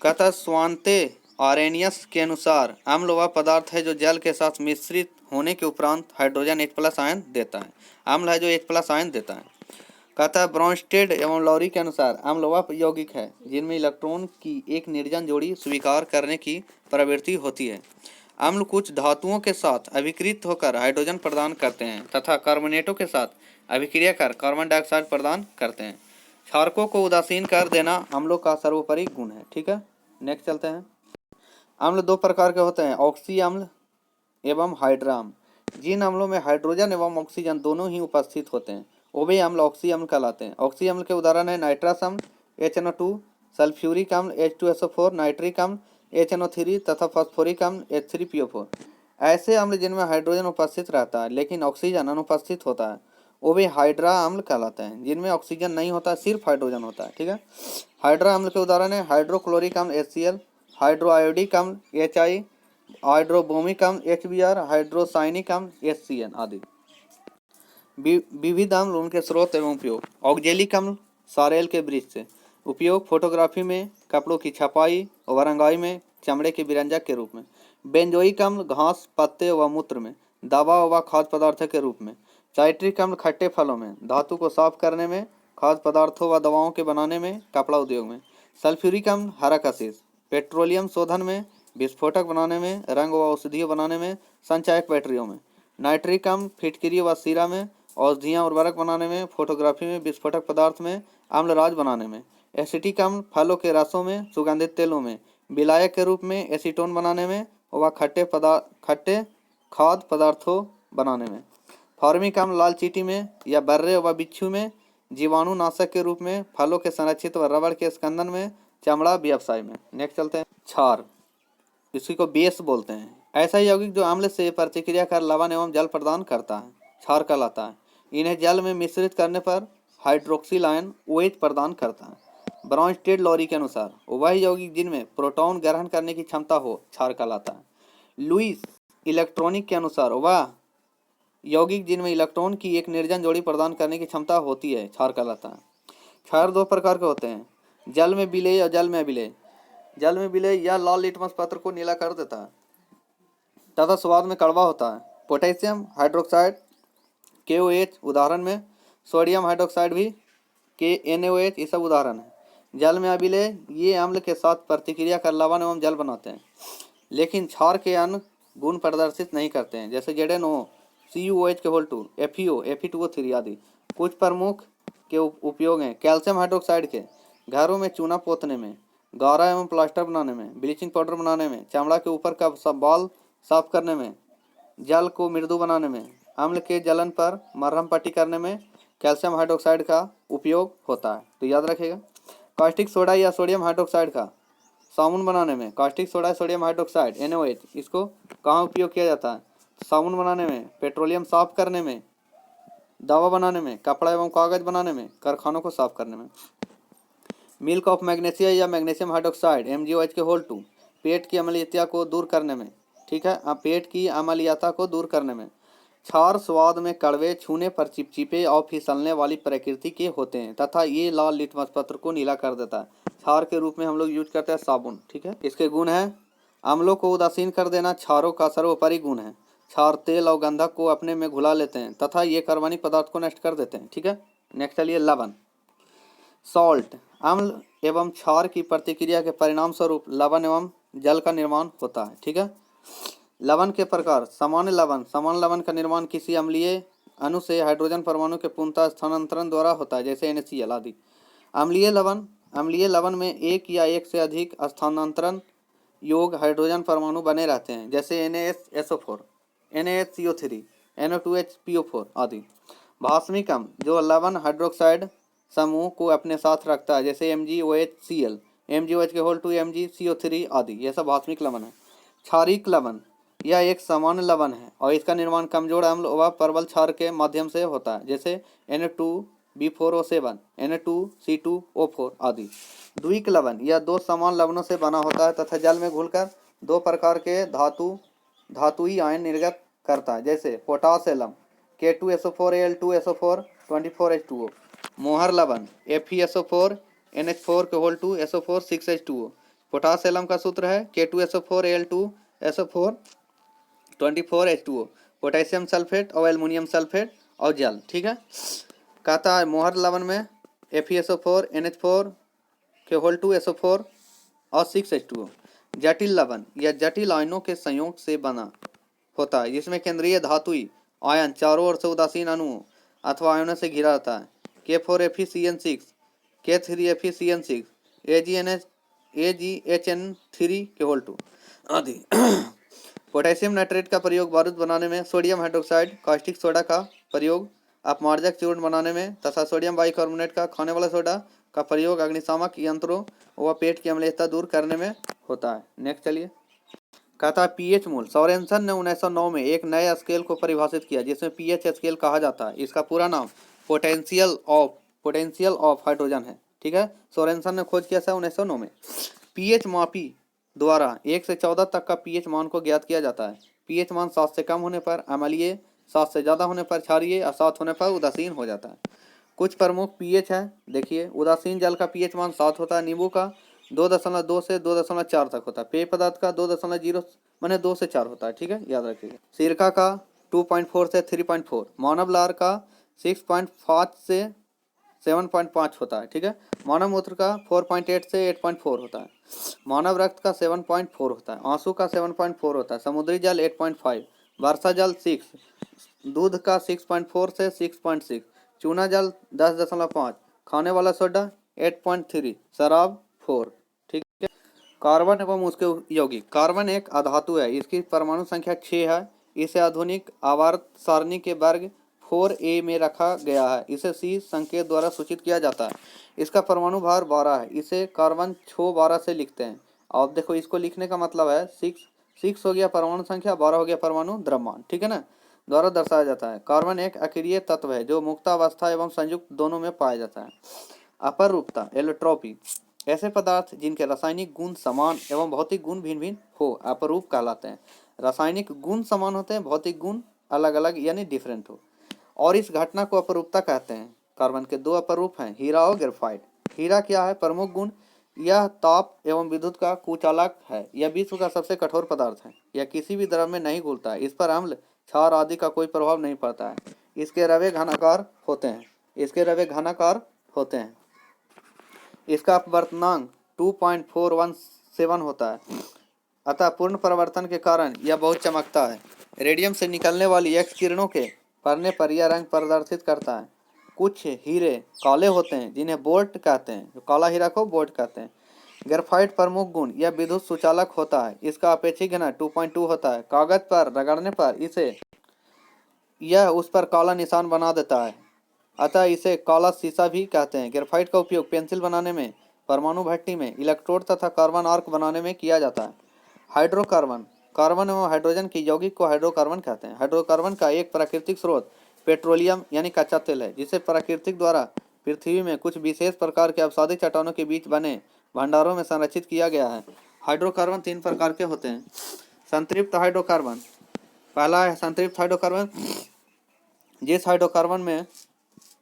कहता स्वांते आरेनियस के अनुसार अम्ल वह पदार्थ है जो जल के साथ मिश्रित होने के उपरांत हाइड्रोजन H+ आयन देता है। अम्ल है जो H+ आयन देता है। कहता है ब्रॉन्स्टेड एवं लॉरी के अनुसार अम्ल वह यौगिक है जिनमें इलेक्ट्रॉन की एक निर्जन जोड़ी स्वीकार करने की प्रवृत्ति होती है। अम्ल कुछ धातुओं के साथ अभिक्रित होकर हाइड्रोजन प्रदान करते हैं तथा कार्बोनेटों के साथ अभिक्रिया कर कार्बन डाइऑक्साइड प्रदान करते हैं। क्षारकों को उदासीन कर देना अम्लों का सर्वोपरि गुण है। ठीक है। नेक्स्ट चलते हैं। अम्ल 2 प्रकार के होते हैं, ऑक्सी अम्ल एवं हाइड्रा अम्ल। जिन अम्लों में हाइड्रोजन एवं ऑक्सीजन दोनों ही उपस्थित होते हैं वे अम्ल ऑक्सी अम्ल कहलाते हैं। ऑक्सी अम्ल के उदाहरण है नाइट्रस अम्ल HNO2, सल्फ्यूरिक अम्ल H2SO4, नाइट्रिक अम्ल HNO3 तथा फास्फोरिक अम्ल H3PO4। ऐसे अम्ल जिनमें हाइड्रोजन उपस्थित रहता है लेकिन ऑक्सीजन अनुपस्थित होता है वे हाइड्रा अम्ल कहलाते हैं। जिनमें ऑक्सीजन नहीं होता, सिर्फ हाइड्रोजन होता है। ठीक है। हाइड्रा अम्ल के उदाहरण है हाइड्रोक्लोरिक अम्ल HCl, हाइड्रोआयोडिक अम्ल HI, हाइड्रोब्रोमिक अम्ल HBr, हाइड्रोसाइनिक अम्ल HCN आदि। विविध अम्ल उनके स्रोत एवं उपयोग। ऑक्जेलिक अम्ल सारेल के वृक्ष से उपयोग फोटोग्राफी में, कपड़ों की छपाई और रंगाई में, चमड़े के विरंजक के रूप में। बेंजोइक अम्ल घास, पत्ते व मूत्र में, दवा व खाद्य पदार्थ के रूप में। साइट्रिक अम्ल खट्टे फलों में, धातु को साफ करने में, खाद्य पदार्थों व दवाओं के बनाने में, कपड़ा उद्योग में। सल्फ्यूरिक अम्ल हरा कशिश, पेट्रोलियम शोधन में, विस्फोटक बनाने में, रंग व औषधिय बनाने में, संचायक बैटरियों में। नाइट्रिक अम्ल फिटकरी व सीरा में, औषधियाँ उर्वरक बनाने में, फोटोग्राफी में, विस्फोटक पदार्थ में, अम्लराज बनाने में। एसिटिक अम्ल फलों के रसों में, सुगंधित तेलों में, विलायक के रूप में, एसीटोन बनाने में व खट्टे खाद्य पदार्थों बनाने में। फॉर्मिक अम्ल लाल चींटी में या बर्रे व बिच्छू में, जीवाणुनाशक के रूप में फलों के संरक्षित व रबड़ के स्कंदन में, चमड़ा व्यवसाय में। नेक्स्ट चलते हैं। क्षार, इसी को बेस बोलते हैं। ऐसा यौगिक जो अम्ल से प्रतिक्रिया कर लवण एवं जल प्रदान करता है, क्षार कहलाता है। इन्हें जल में मिश्रित करने पर हाइड्रोक्सिल आयन OH प्रदान करता है। ब्रॉन्स्टेड लॉरी के अनुसार वह यौगिक जिनमें प्रोटॉन ग्रहण करने की क्षमता हो, क्षार कहलाता है। लुईस इलेक्ट्रॉनिक के अनुसार वह यौगिक जिनमें इलेक्ट्रॉन की एक निर्जन जोड़ी प्रदान करने की क्षमता होती है, क्षार कहलाता है। क्षार दो प्रकार के होते हैं, जल में विलेय और जल में अविलेय। जल में विलेय यह लाल लिटमस पत्र को नीला कर देता है तथा स्वाद में कड़वा होता है। पोटेशियम हाइड्रोक्साइड KOH उदाहरण में, सोडियम हाइड्रोक्साइड भी NaOH, ये सब उदाहरण है। जल में अविलेय ये अम्ल के साथ प्रतिक्रिया कर लवण एवं जल बनाते हैं, लेकिन क्षार के अन्य गुण प्रदर्शित नहीं करते हैं, जैसे ZnO, CuOH के होल 2, FeO, Fe2O3 आदि। कुछ प्रमुख के उपयोग हैं। कैल्शियम हाइड्रोक्साइड के घरों में चूना पोतने में, गारा एवं प्लास्टर बनाने में, ब्लीचिंग पाउडर बनाने में, चमड़ा के ऊपर का बाल साफ करने में, जल को मृदु बनाने में, अम्ल के जलन पर मरहम पट्टी करने में कैल्शियम हाइड्रोक्साइड का उपयोग होता है, तो याद रखिएगा। कास्टिक सोडा या सोडियम हाइड्रोक्साइड का साबुन बनाने में, caustic soda sodium hydroxide NaOH, इसको कहाँ उपयोग किया जाता है? साबुन बनाने में, पेट्रोलियम साफ करने में, दवा बनाने में, कपड़ा एवं कागज बनाने में, कारखानों को साफ करने में। मिल्क ऑफ मैग्नीशिया या मैग्नीशियम हाइड्रोक्साइड MgOH के होल 2, पेट की अम्लीयता को दूर करने में, ठीक है, पेट की अम्लीयता को दूर करने में। क्षार स्वाद में कड़वे, छूने पर चिपचिपे और फिसलने वाली प्रकृति के होते हैं तथा ये लाल लिटमस पत्र को नीला कर देता है। क्षार के रूप में हम लोग यूज करते हैं साबुन, ठीक है। इसके गुण हैं, अम्लों को उदासीन कर देना क्षारों का सर्वोपरि गुण है। क्षार तेल और गंधक को अपने में घुला लेते हैं तथा ये कार्बनिक पदार्थ को नष्ट कर देते हैं, ठीक है। नेक्स्ट चलिए लवण। सॉल्ट, अम्ल एवं क्षार की प्रतिक्रिया के परिणाम स्वरूप लवण एवं जल का निर्माण होता है, ठीक है। लवण के प्रकार, सामान्य लवण, सामान्य लवण का निर्माण किसी अम्लीय अणु से हाइड्रोजन परमाणु के पूर्णतः स्थानांतरण द्वारा होता है, जैसे NaCl आदि। अम्लीय लवण, अम्लीय लवण में एक या एक से अधिक स्थानांतरण योग हाइड्रोजन परमाणु बने रहते हैं, जैसे NaSO4, NaHCO3, NO2HPO4 आदि। भास्मिक अम्ल, जो लवण हाइड्रोक्साइड समूह को अपने साथ रखता है, जैसे MgOHCl, MgOH के होल 2, MgCO3 आदि, यह सब भास्मिक लवण है। क्षारीक लवण, यह एक सामान्य लवण है और इसका निर्माण कमजोर अम्ल व प्रबल क्षार के माध्यम से होता है, जैसे Na2B4O7, Na2C2O4 आदि। द्विक लवण, यह दो समान लवणों से बना होता है तथा जल में घुलकर दो प्रकार के धातुई आयन निर्गत करता है, जैसे पोटास एलम K2SO4Al2SO4 24H2O। मोहर लवण FeSO4 NH4 के whole 2 SO4 6H2O। Potash alum का सूत्र है K2SO4Al2SO4 24H2O। पोटेशियम सल्फेट और एल्युमिनियम सल्फेट और जल, ठीक है। कहता है मोहर लवण में FeSO4 NH4 के होल 2 SO4 और 6H2O। जटिल लवण, यह जटिल आयनों के संयोग से बना होता है, जिसमें केंद्रीय धातुई आयन चारों ओर से उदासीन अणुओं अथवा आयनों से घिरा रहता है। K4FeCN6, K3FeCN6, AgHN3 के होल 2 आदि। पोटेशियम नाइट्रेट का प्रयोग बारूद बनाने में, सोडियम हाइड्रोक्साइड कास्टिक सोडा का प्रयोग अपमार्जक चूर्ण बनाने में तथा सोडियम बाइकार्बोनेट का खाने वाला सोडा का प्रयोग अग्निशामक यंत्रों व पेट की अम्लीयता दूर करने में होता है। नेक्स्ट चलिए। कहता है पीएच मूल। सोरेनसन ने 1909 में एक नए स्केल को परिभाषित किया जिसमें पीएच स्केल कहा जाता है। इसका पूरा नाम पोटेंशियल ऑफ हाइड्रोजन है, ठीक है। सोरेनसन ने खोज किया था 1909 में। पीएच मापी द्वारा 1 से 14 तक का पीएच मान को ज्ञात किया जाता है। पीएच मान 7 से कम होने पर अम्लीय, 7 से ज़्यादा होने पर क्षारीय और 7 होने पर उदासीन हो जाता है। कुछ प्रमुख पीएच है, देखिए। उदासीन जल का पीएच मान 7 होता है। नींबू का 2.2 से 2.4 तक होता है। पेय पदार्थ का 2.0 माने 2 से 4 होता है, ठीक है, याद रखिएगा। सिरका का 2.4 से 3.4, मानव लार का 6.5 से 7.5 होता है, ठीक है। मानव मूत्र का 4.8 से 8.4 होता है। मानव रक्त का 7.4 होता है। आंसू का 7.4 होता है। समुद्री जल 8.5, वर्षा जल 6, दूध का 6.4 से 6.6, चूना जल 10.5, खाने वाला सोडा 8.3, शराब 4, ठीक है। कार्बन एवं उसके यौगिक। कार्बन एक अधातु है, इसकी परमाणु संख्या 6 है। इसे आधुनिक आवर्त सारणी के वर्ग 4a में रखा गया है। इसे C संकेत द्वारा सूचित किया जाता है। इसका परमाणु भार 12 है। इसे कार्बन 612 से लिखते हैं। अब देखो इसको लिखने का मतलब है 6 हो गया परमाणु संख्या, 12 हो गया परमाणु द्रव्यमान, ठीक है ना, द्वारा दर्शाया जाता है। कार्बन एक अक्रिय तत्व है जो मुक्तावस्था एवं संयुक्त दोनों में पाया जाता है। अपर रूपता एलोट्रॉपी, ऐसे पदार्थ जिनके रासायनिक गुण समान एवं भौतिक गुण भिन्न भिन्न हो अपरूप कहलाते हैं। रासायनिक गुण समान होते हैं, भौतिक गुण अलग अलग यानी डिफरेंट हो, और इस घटना को अपरूपता कहते हैं। कार्बन के दो अपरूप हैं, हीरा और ग्रेफाइट। हीरा क्या है? प्रमुख गुण, यह ताप एवं विद्युत का कुचालक है। यह विश्व का सबसे कठोर पदार्थ है। यह किसी भी द्रव में नहीं घुलता है। इस पर अम्ल, क्षार आदि का कोई प्रभाव नहीं पड़ता है। इसके रवे घनाकार होते हैं। इसका अपवर्तनांक 2.417 होता है। अतः पूर्ण परिवर्तन के कारण यह बहुत चमकता है। रेडियम से निकलने वाली एक्स किरणों के पड़ने पर यह रंग प्रदर्शित करता है। कुछ हीरे काले होते हैं जिन्हें बोल्ट कहते हैं। जो काला हीरा को बोल्ट कहते हैं। ग्रेफाइट प्रमुख गुण, यह विद्युत सुचालक होता है। इसका अपेक्षिक घनत्व 2.2 होता है। कागज पर रगड़ने पर यह उस पर काला निशान बना देता है, अतः इसे काला शीशा भी कहते हैं। ग्रेफाइट का उपयोग पेंसिल बनाने में, परमाणु भट्टी में, इलेक्ट्रोड तथा कार्बन आर्क बनाने में किया जाता है। हाइड्रोकार्बन, कार्बन एवं हाइड्रोजन की यौगिक को हाइड्रोकार्बन कहते हैं। हाइड्रोकार्बन का एक प्राकृतिक स्रोत पेट्रोलियम यानी कच्चा तेल है, जिसे प्राकृतिक द्वारा पृथ्वी में कुछ विशेष प्रकार के अवसादी चट्टानों के बीच बने भंडारों में संरक्षित किया गया है। हाइड्रोकार्बन 3 प्रकार के होते हैं। संतृप्त हाइड्रोकार्बन, पहला है संतृप्त हाइड्रोकार्बन। जिस हाइड्रोकार्बन में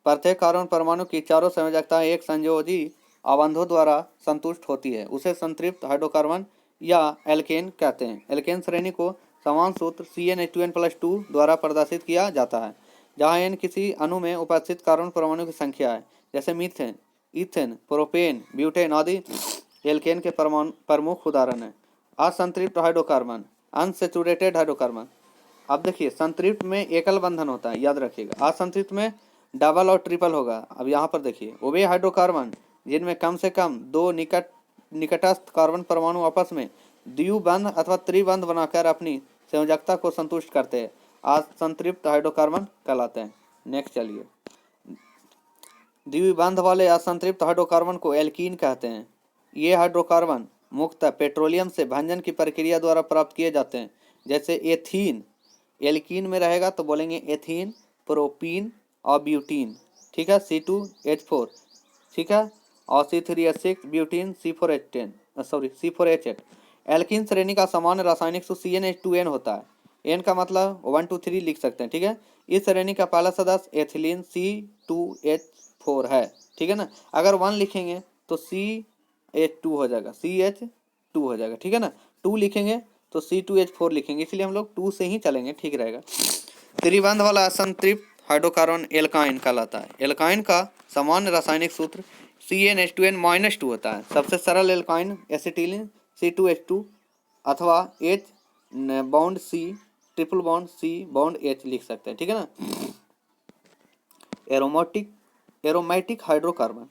प्रत्येक कार्बन परमाणु की चारों संयोजकताएं एक संयोजी आबंधों द्वारा संतुष्ट होती है, उसे संतृप्त हाइड्रोकार्बन या एल्केन कहते हैं। एल्केन श्रेणी को समान सूत्र CnH2n+2 द्वारा प्रदर्शित किया जाता है, जहां n किसी अणु में उपस्थित कार्बन परमाणु की संख्या है, जैसे मीथेन, इथेन, प्रोपेन, ब्यूटेन आदि एल्केन के प्रमुख उदाहरण हैं। असंतृप्त हाइड्रोकार्बन, अनसैचुरेटेड हाइड्रोकार्बन। अब देखिए, संतृप्त में एकल बंधन होता है, याद रखिएगा। असंतृप्त में डबल और ट्रिपल होगा। अब यहाँ पर देखिए, वे हाइड्रोकार्बन जिनमें कम से कम दो निकटस्थ कार्बन परमाणु आपस में द्विबंध अथवा त्रिबंध बनाकर अपनी संयोजकता को संतुष्ट करते हैं, असंतृप्त हाइड्रोकार्बन कहलाते हैं। नेक्स्ट चलिए, द्विबंध वाले असंतृप्त हाइड्रोकार्बन को एल्कीन कहते हैं। ये हाइड्रोकार्बन मुख्यतः पेट्रोलियम से भंजन की प्रक्रिया द्वारा प्राप्त किए जाते हैं, जैसे एथीन। एल्कीन में रहेगा तो बोलेंगे एथीन, प्रोपीन और ब्यूटीन, ठीक है, C2H4, ठीक है, और C3H6 ब्यूटीन, C4H8। एल्कीन श्रेणी का सामान्य रासायनिक सूत्र CnH2n होता है। n का मतलब 1 2 3 लिख सकते हैं, ठीक है। इस श्रेणी का पहला सदस्य एथिलीन C2H4 है, ठीक है ना। अगर 1 लिखेंगे तो CH2 हो जाएगा, CH2 हो जाएगा, ठीक है ना। 2 लिखेंगे तो C2H4 लिखेंगे, इसलिए हम लोग 2 से ही चलेंगे, ठीक रहेगा। त्रिबंध वाला असंतृप्त हाइड्रोकार्बन एल्काइन कहलाता है। एल्काइन का सामान्य रासायनिक सूत्र CnH2n-2 होता है। सबसे सरल एल्काइन एसिटिलीन C2H2 अथवा H bond C triple bond C bond H लिख सकते हैं, ठीक है ना। एरोमेटिक हाइड्रोकार्बन,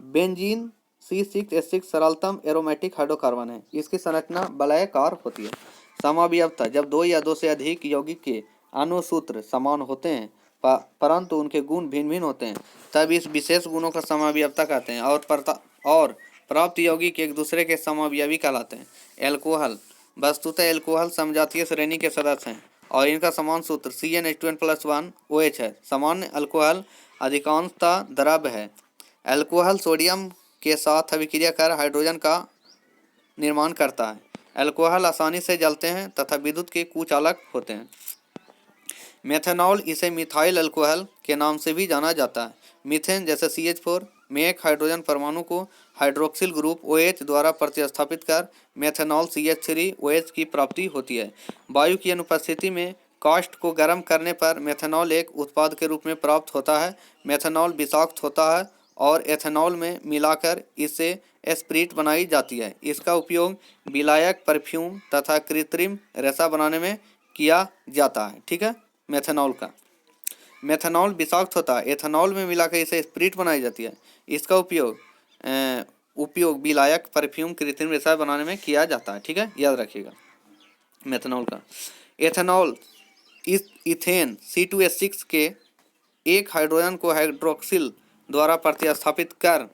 बेंजीन C6H6 सरलतम एरोमेटिक हाइड्रोकार्बन है। इसकी संरचना वलयाकार होती है। समावयवता, जब दो या दो से अधिक यौगिक के अणुसूत्र समान होते हैं परंतु उनके गुण भिन्न भिन्न होते हैं, तब इस विशेष गुणों का समावयवता कहते हैं। और प्राप्त यौगिक एक दूसरे के समावयवी कहलाते हैं। एल्कोहल, वस्तुतः एल्कोहल समजातीय श्रेणी के सदस्य हैं और इनका समान सूत्र CnH2n+1 OH है। सामान्य अल्कोहल अधिकांशतः द्रव है। अल्कोहल सोडियम के साथ अभिक्रिया कर हाइड्रोजन का निर्माण करता है। अल्कोहल आसानी से जलते हैं तथा विद्युत के कुचालक होते हैं। मेथनॉल, इसे मिथाइल अल्कोहल के नाम से भी जाना जाता है। मीथेन जैसे CH4 में एक हाइड्रोजन परमाणु को हाइड्रोक्सिल ग्रुप OH द्वारा प्रतिस्थापित कर मेथनॉल CH3OH की प्राप्ति होती है। वायु की अनुपस्थिति में काष्ठ को गर्म करने पर मेथनॉल एक उत्पाद के रूप में प्राप्त होता है। मेथनॉल विषाक्त होता है और एथेनॉल में मिलाकर इससे स्प्रिट बनाई जाती है। इसका उपयोग विलायक, परफ्यूम तथा कृत्रिम रेशा बनाने में किया जाता है, ठीक है। मेथनॉल विषाक्त होता है, एथेनॉल में मिलाकर इसे स्प्रिट बनाई जाती है। इसका उपयोग विलायक, परफ्यूम, कृत्रिम रेशा बनाने में किया जाता है, ठीक है, याद रखिएगा मेथनॉल का। एथेनॉल इथेन C2H6 के एक हाइड्रोजन को हाइड्रोक्सिल द्वारा प्रतिस्थापित कर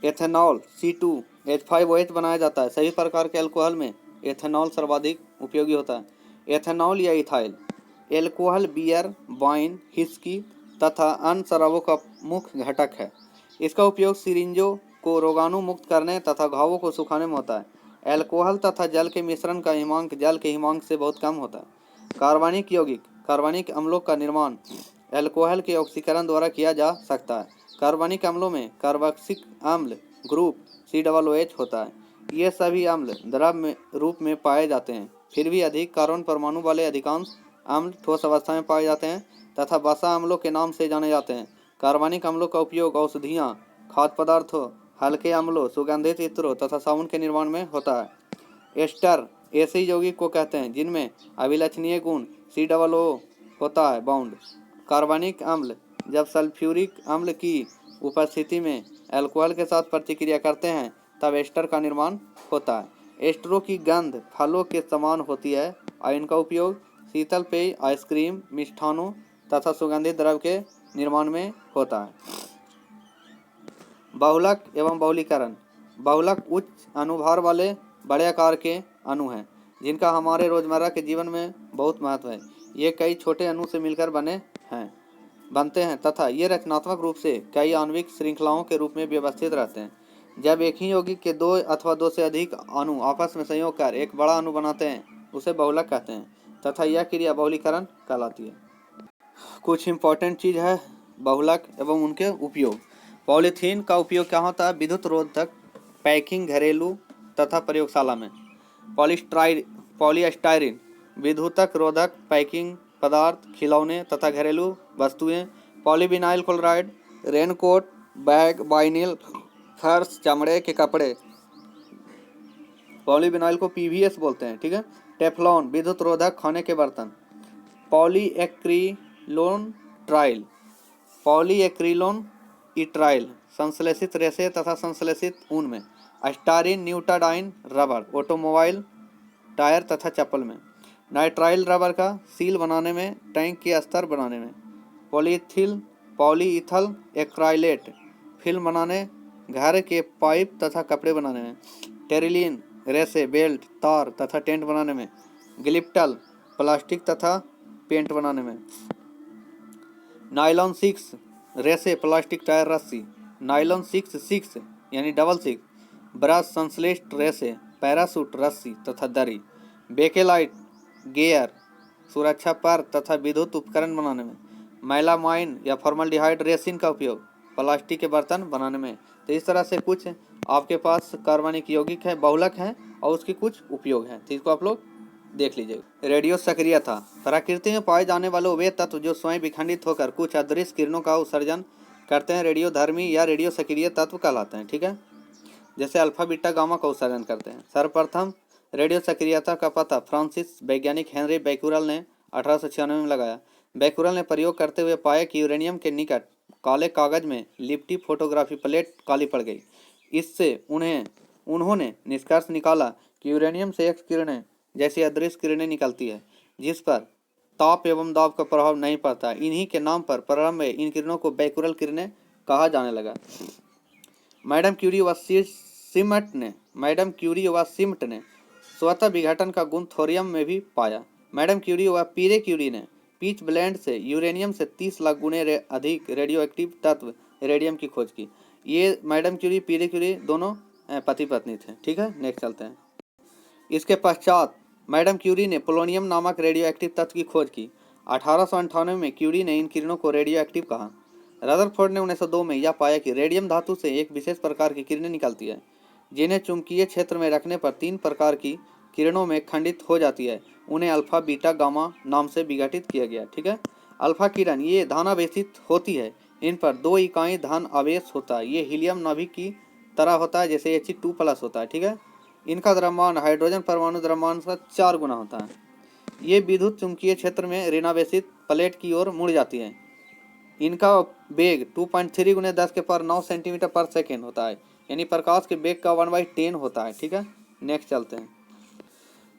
एथेनॉल C2H5OH बनाया जाता है। सभी प्रकार के अल्कोहल में एथेनॉल सर्वाधिक उपयोगी होता है। एथेनॉल या ethyl alcohol beer, wine, whisky तथा अन्य शराबों का मुख्य घटक है। इसका उपयोग सिरिंजों को रोगाणु मुक्त करने तथा घावों को सुखाने में होता है। एल्कोहल तथा जल के मिश्रण का हिमांक जल के हिमांक से बहुत कम होता है। कार्बनिक यौगिक कार्बनिक अम्लों का निर्माण एल्कोहल के ऑक्सीकरण द्वारा किया जा सकता है। कार्बनिक अम्लों में कार्बोक्सिलिक अम्ल ग्रुप COOH होता है। ये सभी अम्ल द्रव में रूप में पाए जाते हैं। फिर भी अधिक कार्बन परमाणु वाले अधिकांश अम्ल ठोस अवस्था में पाए जाते हैं तथा वसा अम्लों के नाम से जाने जाते हैं। कार्बनिक अम्लों का उपयोग औषधियाँ, खाद्य पदार्थों, हल्के अम्लों, सुगंधित इत्रों तथा साबुन के निर्माण में होता है। एस्टर ऐसे यौगिक को कहते हैं जिनमें अभिलक्षणीय गुण COO होता है बाउंड। कार्बनिक अम्ल जब सल्फ्यूरिक अम्ल की उपस्थिति में अल्कोहल के साथ प्रतिक्रिया करते हैं तब एस्टर का निर्माण होता है। एस्टरों की गंध फलों के समान होती है और इनका उपयोग शीतल पेय, आइसक्रीम, मिष्ठानों तथा सुगंधित द्रव के निर्माण में होता है। बहुलक एवं बहुलीकरण बहुलक उच्च अनुभार वाले बड़े आकार के अणु हैं जिनका हमारे रोजमर्रा के जीवन में बहुत महत्व है। ये कई छोटे अणु से मिलकर बनते हैं तथा ये रचनात्मक रूप से कई आणविक श्रृंखलाओं के रूप में व्यवस्थित रहते हैं। जब एक ही यौगिक के दो अथवा दो से अधिक अणु आपस में संयोग कर एक बड़ा अणु बनाते हैं उसे बहुलक कहते हैं तथा यह क्रिया बहुलीकरण कहलाती है। कुछ इंपॉर्टेंट चीज़ है बहुलक एवं उनके उपयोग। पॉलीथीन का उपयोग क्या होता है? विद्युत रोधक, पैकिंग, घरेलू तथा प्रयोगशाला में। पॉलीस्टाइरीन विद्युतक रोधक, पैकिंग पदार्थ, खिलौने तथा घरेलू वस्तुएं। Polyvinyl chloride raincoat, bag, vinyl, फर्श, चमड़े के कपड़े। पॉलीविनाइल को PVS बोलते हैं, ठीक है। टेफ्लॉन विद्युत रोधक, खाने के बर्तन। पॉलीएक्रिलोन इट्राइल संश्लेषित रेशे तथा संश्लेषित ऊन में। स्टारीन न्यूटाडाइन रबर ऑटोमोबाइल, टायर तथा चप्पल में। नाइट्राइल रबर का सील बनाने में, टैंक के अस्तर बनाने में। पॉलीइथल एक्राइलेट फिल्म बनाने, घर के पाइप तथा कपड़े बनाने में। टेरिलीन रेशे, बेल्ट, तार तथा टेंट बनाने में। गिलिप्टल प्लास्टिक तथा पेंट बनाने में। नायलॉन 6 रेशे, प्लास्टिक, टायर, रस्सी। नायलॉन 6 यानी डबल 6 ब्रश, संश्लिष्ट रेशे, पैरासूट, रस्सी तथा दरी। बेकेलाइट गियर सुरक्षा पर तथा विद्युत उपकरण बनाने में। मैलामाइन या फॉर्मल्डिहाइड रेसिन का उपयोग प्लास्टिक के बर्तन बनाने में। तो इस तरह से कुछ आपके पास कार्बनिक यौगिक है, बहुलक हैं और उसके कुछ उपयोग हैं, तो इसको आप लोग देख लीजिएगा। रेडियो सक्रियता प्रकृति में पाए जाने वाले वे तत्व जो स्वयं विखंडित होकर कुछ अदृश्य किरणों का उत्सर्जन करते हैं रेडियोधर्मी या रेडियो सक्रिय तत्व कहलाते हैं, ठीक है। जैसे अल्फा, बीटा, गामा का उत्सर्जन करते हैं। सर्वप्रथम रेडियो सक्रियता का पता फ्रांसीसी वैज्ञानिक हेनरी बैकुरल ने 1896 में लगाया। बैकुरल ने प्रयोग करते हुए पाया कि यूरेनियम के निकट काले कागज में लिपटी फोटोग्राफी प्लेट काली पड़ गई। इससे उन्होंने निष्कर्ष निकाला कि यूरेनियम से एक्स किरणें जैसी अदृश्य किरणें निकलती है जिस पर ताप एवं दाब का प्रभाव नहीं पड़ता। इन्हीं के नाम पर प्रारंभ में इन किरणों को बैकुरल किरणें कहा जाने लगा। मैडम क्यूरी व सिमट ने स्वतः विघटन का गुण थोरियम में भी पाया। मैडम क्यूरी व पीरे क्यूरी ने पीच ब्लेंड से यूरेनियम से 30 लाख गुने अधिक रेडियो एक्टिव तत्व रेडियम की खोज की। ये मैडम क्यूरी, पीरे क्यूरी दोनों पति पत्नी थे, ठीक है। नेक्स्ट चलते हैं। इसके पश्चात मैडम क्यूरी ने पोलोनियम नामक रेडियो एक्टिव तत्व की खोज की। 1898 में क्यूरी ने इन किरणों को रेडियो एक्टिव कहा। रदरफोर्ड ने 1902 में यह पाया कि रेडियम धातु से एक विशेष प्रकार की किरणें निकलती है जिन्हें चुंबकीय क्षेत्र में रखने पर 3 प्रकार की किरणों में खंडित हो जाती है। उन्हें अल्फा, बीटा, गामा नाम से विघटित किया गया, ठीक है। अल्फा किरण ये धनावेशित होती है। इन पर 2 इकाई धन आवेश होता है। ये हीलियम नाभिक की तरह होता है जैसे He2+ होता है, ठीक है। इनका द्रव्यमान हाइड्रोजन परमाणु द्रव्यमान से 4 गुना होता है। ये विद्युत चुंबकीय क्षेत्र में ऋणावेशित प्लेट की ओर मुड़ जाती है। इनका वेग 2.3 × 10⁹ सेंटीमीटर/सेकेंड होता है, यानी प्रकाश के वेग का 1/10 होता है, ठीक है। नेक्स्ट चलते हैं।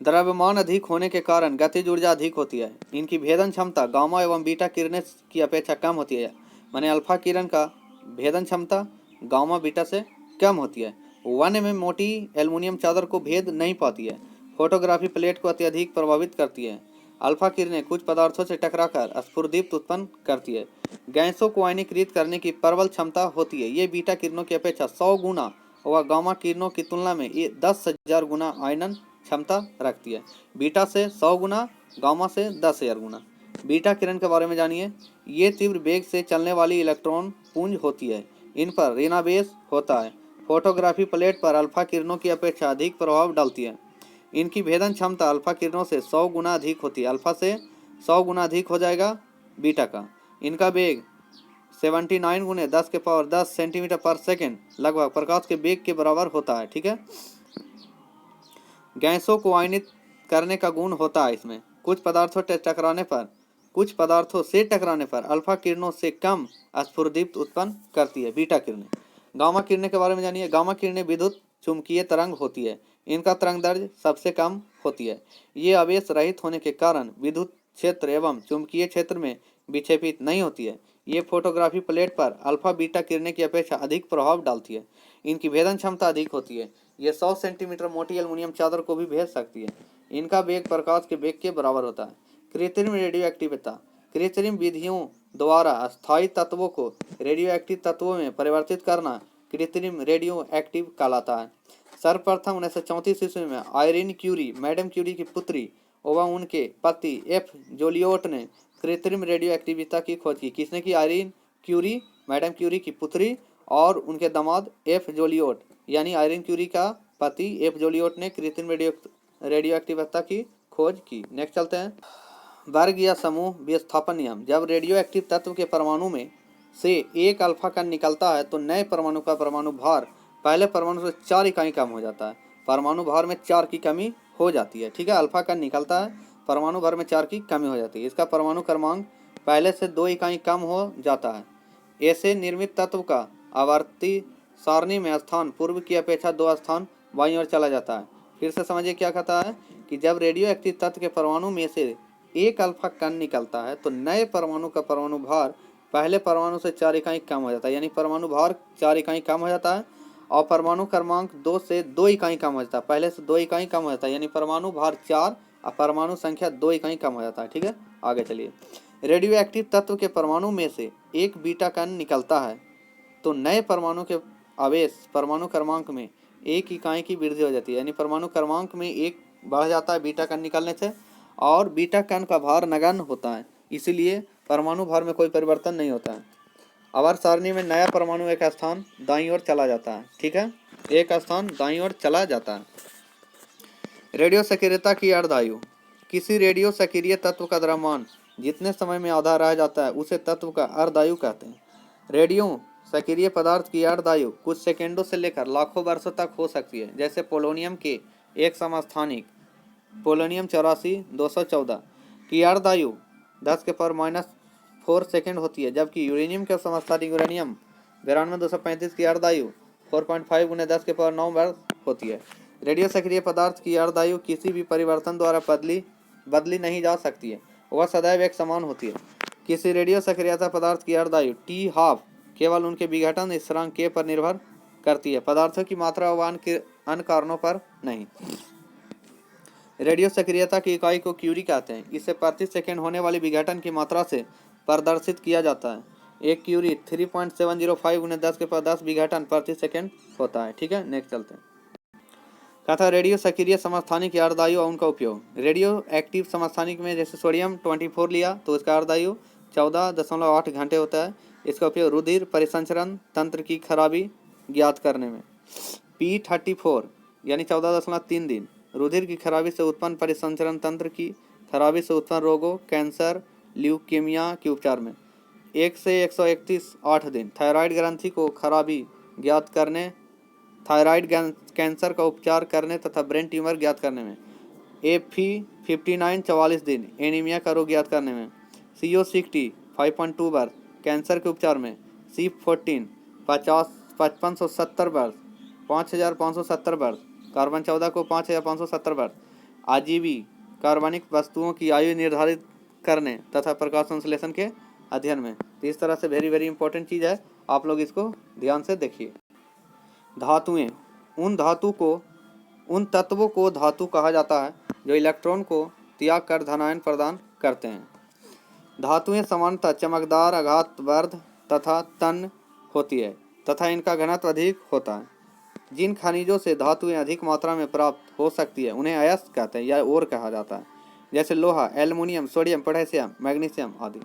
द्रव्यमान अधिक होने के कारण गतिज ऊर्जा अधिक होती है। इनकी भेदन क्षमता गामा एवं बीटा किरणें की अपेक्षा कम होती है। माने अल्फा किरण का भेदन क्षमता गामा बीटा से कम होती है। वन में मोटी एल्युमिनियम चादर को भेद नहीं पाती है। फोटोग्राफी प्लेट को अत्यधिक प्रभावित करती है। अल्फा किरणें कुछ पदार्थों से टकराकर स्फुरदीप्त उत्पन्न करती है। गैसों को आयनीकृत करने की प्रबल क्षमता होती है। ये बीटा किरणों की अपेक्षा 100 गुना व गामा किरणों की तुलना में ये 10,000 गुना आयनन क्षमता रखती है। बीटा से 100 गुना, गामा से 10,000 गुना। बीटा किरण के बारे में जानिए। ये तीव्र वेग से चलने वाली इलेक्ट्रॉन पुंज होती है। इन पर ऋणावेश होता है। फोटोग्राफी प्लेट पर अल्फा किरणों की अपेक्षा अधिक प्रभाव डालती है। इनकी भेदन क्षमता अल्फा किरणों से 100 गुना अधिक होती है। अल्फा से 100 गुना अधिक हो जाएगा बीटा का। इनका वेग 79 गुने 10 सेंटीमीटर पर सेकेंड लगभग प्रकाश के वेग के बराबर होता है। ठीक है। गैसों को आयनित करने का गुण होता है इसमें। कुछ पदार्थों से टकराने पर अल्फा किरणों से कम स्फुरदीप्त उत्पन्न करती है बीटा किरणें। गामा किरणें के बारे में जानिए। गामा किरणें विद्युत चुंबकीय तरंग होती है। इनका तरंग दैर्घ्य सबसे कम होती है। ये आवेश रहित होने के कारण विद्युत क्षेत्र एवं चुंबकीय क्षेत्र में विक्षेपित नहीं होती है। ये फोटोग्राफी प्लेट पर अल्फा बीटा किरणें की अपेक्षा अधिक प्रभाव डालती है। इनकी भेदन क्षमता अधिक होती है। ये 100 सेंटीमीटर मोटी एल्युमिनियम चादर को भी भेद सकती है। इनका वेग प्रकाश के वेग के बराबर होता है। कृत्रिम रेडियो एक्टिविता। कृत्रिम विधियों द्वारा अस्थायी तत्वों को रेडियो एक्टिव तत्वों में परिवर्तित करना कृत्रिम रेडियो एक्टिव कहलाता है। सर्वप्रथम 1934 ईस्वी में आयरीन क्यूरी, मैडम क्यूरी की पुत्री एवं उनके पति एफ जोलियोट ने कृत्रिम रेडियो एक्टिविता की खोज की। किसने की? आयरीन क्यूरी, मैडम क्यूरी की पुत्री और उनके दामाद एफ जोलियोट, यानी आयरीन क्यूरी का पति एफ जोलियोट ने कृत्रिम रेडियो एक्टिविता की खोज की। नेक्स्ट चलते हैं। वर्ग या समूह विस्थापन नियम। जब रेडियो एक्टिव तत्व के परमाणु में से एक अल्फा कण निकलता है तो नए परमाणु का परमाणु भार पहले परमाणु से 4 इकाई कम हो जाता है। परमाणु भार में 4 की कमी हो जाती है। ठीक है। अल्फा कण निकलता है, परमाणु भार में 4 की कमी हो जाती है। इसका परमाणु क्रमांक पहले से 2 इकाई कम हो जाता है। ऐसे निर्मित तत्व का आवर्ती सारणी में स्थान पूर्व की अपेक्षा 2 स्थान बाईं ओर चला जाता है। फिर से समझिए क्या कहता है कि जब रेडियो एक्टिव तत्व के परमाणु में से एक अल्फा कण निकलता है तो नए परमाणु का परमाणु भार पहले परमाणु से 4 इकाई कम हो जाता है, यानी परमाणु भार 4 इकाई कम हो जाता है और परमाणु क्रमांक 2 से 2 इकाई कम हो जाता है। पहले से 2 इकाई कम हो जाता है, यानी परमाणु भार 4 और परमाणु संख्या 2 इकाई कम हो जाता है। ठीक है। आगे चलिए। रेडियो एक्टिव तत्व के परमाणु में से एक बीटा कण निकलता है तो नए परमाणु के आवेश परमाणु क्रमांक में 1 इकाई की वृद्धि हो जाती है, यानी परमाणु क्रमांक में 1 बढ़ जाता है बीटा कण निकलने से। और बीटा कण का भार नगण्य होता है, इसीलिए परमाणु भार में कोई परिवर्तन नहीं होता है। आवर्त सारणी में नया परमाणु एक स्थान दाईं ओर चला जाता है। ठीक है। एक स्थान दाईं ओर चला जाता है। रेडियो सक्रियता की अर्धायु। किसी रेडियो सक्रिय तत्व का द्रव्यमान जितने समय में आधा रह जाता है उसे तत्व का अर्धायु कहते हैं। रेडियो सक्रिय पदार्थ की अर्धायु कुछ सेकेंडों से लेकर लाखों वर्षों तक हो सकती है। जैसे पोलोनियम के एक समस्थानिक पोलोनियम 84 214 की अर्धायु 10⁻⁻4 सेकेंड होती है, जबकि यूरेनियम के समस्थानिक यूरेनियम 92 235 की अर्धायु 4.5 × 10⁹ वर्ष होती है। रेडियो सक्रिय पदार्थ की अर्धायु किसी भी परिवर्तन द्वारा बदली नहीं जा सकती है, वह सदैव एक समान होती है। किसी रेडियो सक्रियता पदार्थ की अर्धायु T½ केवल उनके विघटन स्थिरांक K पर निर्भर करती है, पदार्थों की मात्रा व अन्य कारणों पर नहीं। रेडियो सक्रियता की इकाई को क्यूरी कहते हैं। इसे प्रति सेकंड होने वाली विघटन की मात्रा से प्रदर्शित किया जाता है। एक क्यूरी 3.705 × 10⁻10 विघटन प्रति सेकंड होता है। ठीक है। नेक्स्ट चलते हैं। कथा रेडियो सक्रिय समस्थानिक की अर्धायु और उनका उपयोग। रेडियो एक्टिव समस्थानिक में जैसे सोडियम 24 लिया तो इसका अर्धायु 14.8 घंटे होता है। इसका उपयोग रुधिर परिसंचरण तंत्र की खराबी ज्ञात करने में। P34 यानी 14.3 दिन रुधिर की खराबी से उत्पन्न परिसंचरण तंत्र की खराबी से उत्पन्न रोगों, कैंसर, ल्यूकेमिया के उपचार में। 1 से 131 8 दिन थायराइड ग्रंथि को खराबी ज्ञात करने, थायराइड कैंसर का उपचार करने तथा ब्रेन ट्यूमर ज्ञात करने में। Fe59 44 दिन एनीमिया का रोग ज्ञात करने में। CO60 5.2 वर्ष कैंसर के उपचार में। C14 5570 वर्ष 5570 वर्ष। कार्बन 14 को 5570 वर्ष आजीवी कार्बनिक वस्तुओं की आयु निर्धारित करने तथा प्रकाश संश्लेषण के अध्ययन में। तो इस तरह से वेरी वेरी इंपॉर्टेंट चीज़ है, आप लोग इसको ध्यान से देखिए। धातुएं, उन तत्वों को धातु कहा जाता है जो इलेक्ट्रॉन को त्याग कर धनायन प्रदान करते हैं। धातुएं सामान्यतः चमकदार, आघातवर्ध तथा तन्य होती है तथा इनका घनत्व अधिक होता है। जिन खनिजों से धातुएं अधिक मात्रा में प्राप्त हो सकती है उन्हें अयस्क कहते हैं या ओर कहा जाता है, जैसे लोहा, एल्युमिनियम, सोडियम, पोटेशियम, मैग्नीशियम आदि।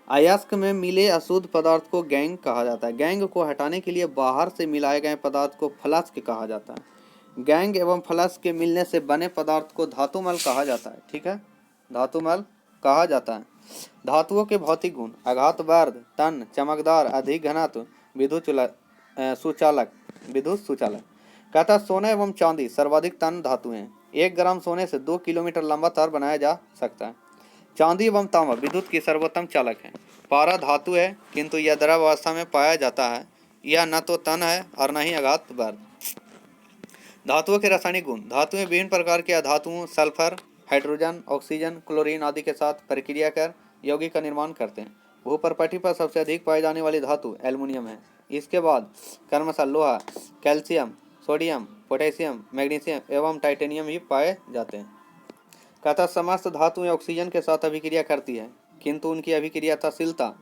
अयस्क में मिले अशुद्ध पदार्थ को गैंग कहा जाता है। गैंग को हटाने के लिए बाहर से मिलाए गए पदार्थ को फ्लस्क कहा जाता है। गैंग एवं फ्लस्क के मिलने से बने पदार्थ को धातुमल कहा जाता है। ठीक है, धातुमल कहा जाता है। धातुओं के भौतिक गुण: आघातवर्ध, तन्य, चमकदार, अधिक घनत्व, विद्युत सुचालक। कहता सोना एवं चांदी सर्वाधिक तन्य धातु हैं। 1 ग्राम सोने से 2 किलोमीटर लंबा तार बनाया जा सकता है। चांदी एवं तांबा विद्युत की सर्वोत्तम चालक है। पारा धातु है किंतु यह द्रव अवस्था में पाया जाता है। यह न तो तन्य है और न ही आघातवर्ध। धातुओं के रासायनिक गुण: धातुएं विभिन्न प्रकार के अधातुओं सल्फर, हाइड्रोजन, ऑक्सीजन, क्लोरीन आदि के साथ प्रक्रिया कर यौगिक का निर्माण करते हैं। भूप्रपटि पर सबसे अधिक पाई जाने वाली धातु एल्युमिनियम है। इसके बाद क्रमशः लोहा, कैल्शियम, सोडियम, पोटेशियम, मैग्नीशियम एवं टाइटेनियम भी पाए जाते हैं। कहता समस्त धातुएं ऑक्सीजन के साथ अभिक्रिया करती है किंतु उनकी अभिक्रियाशीलता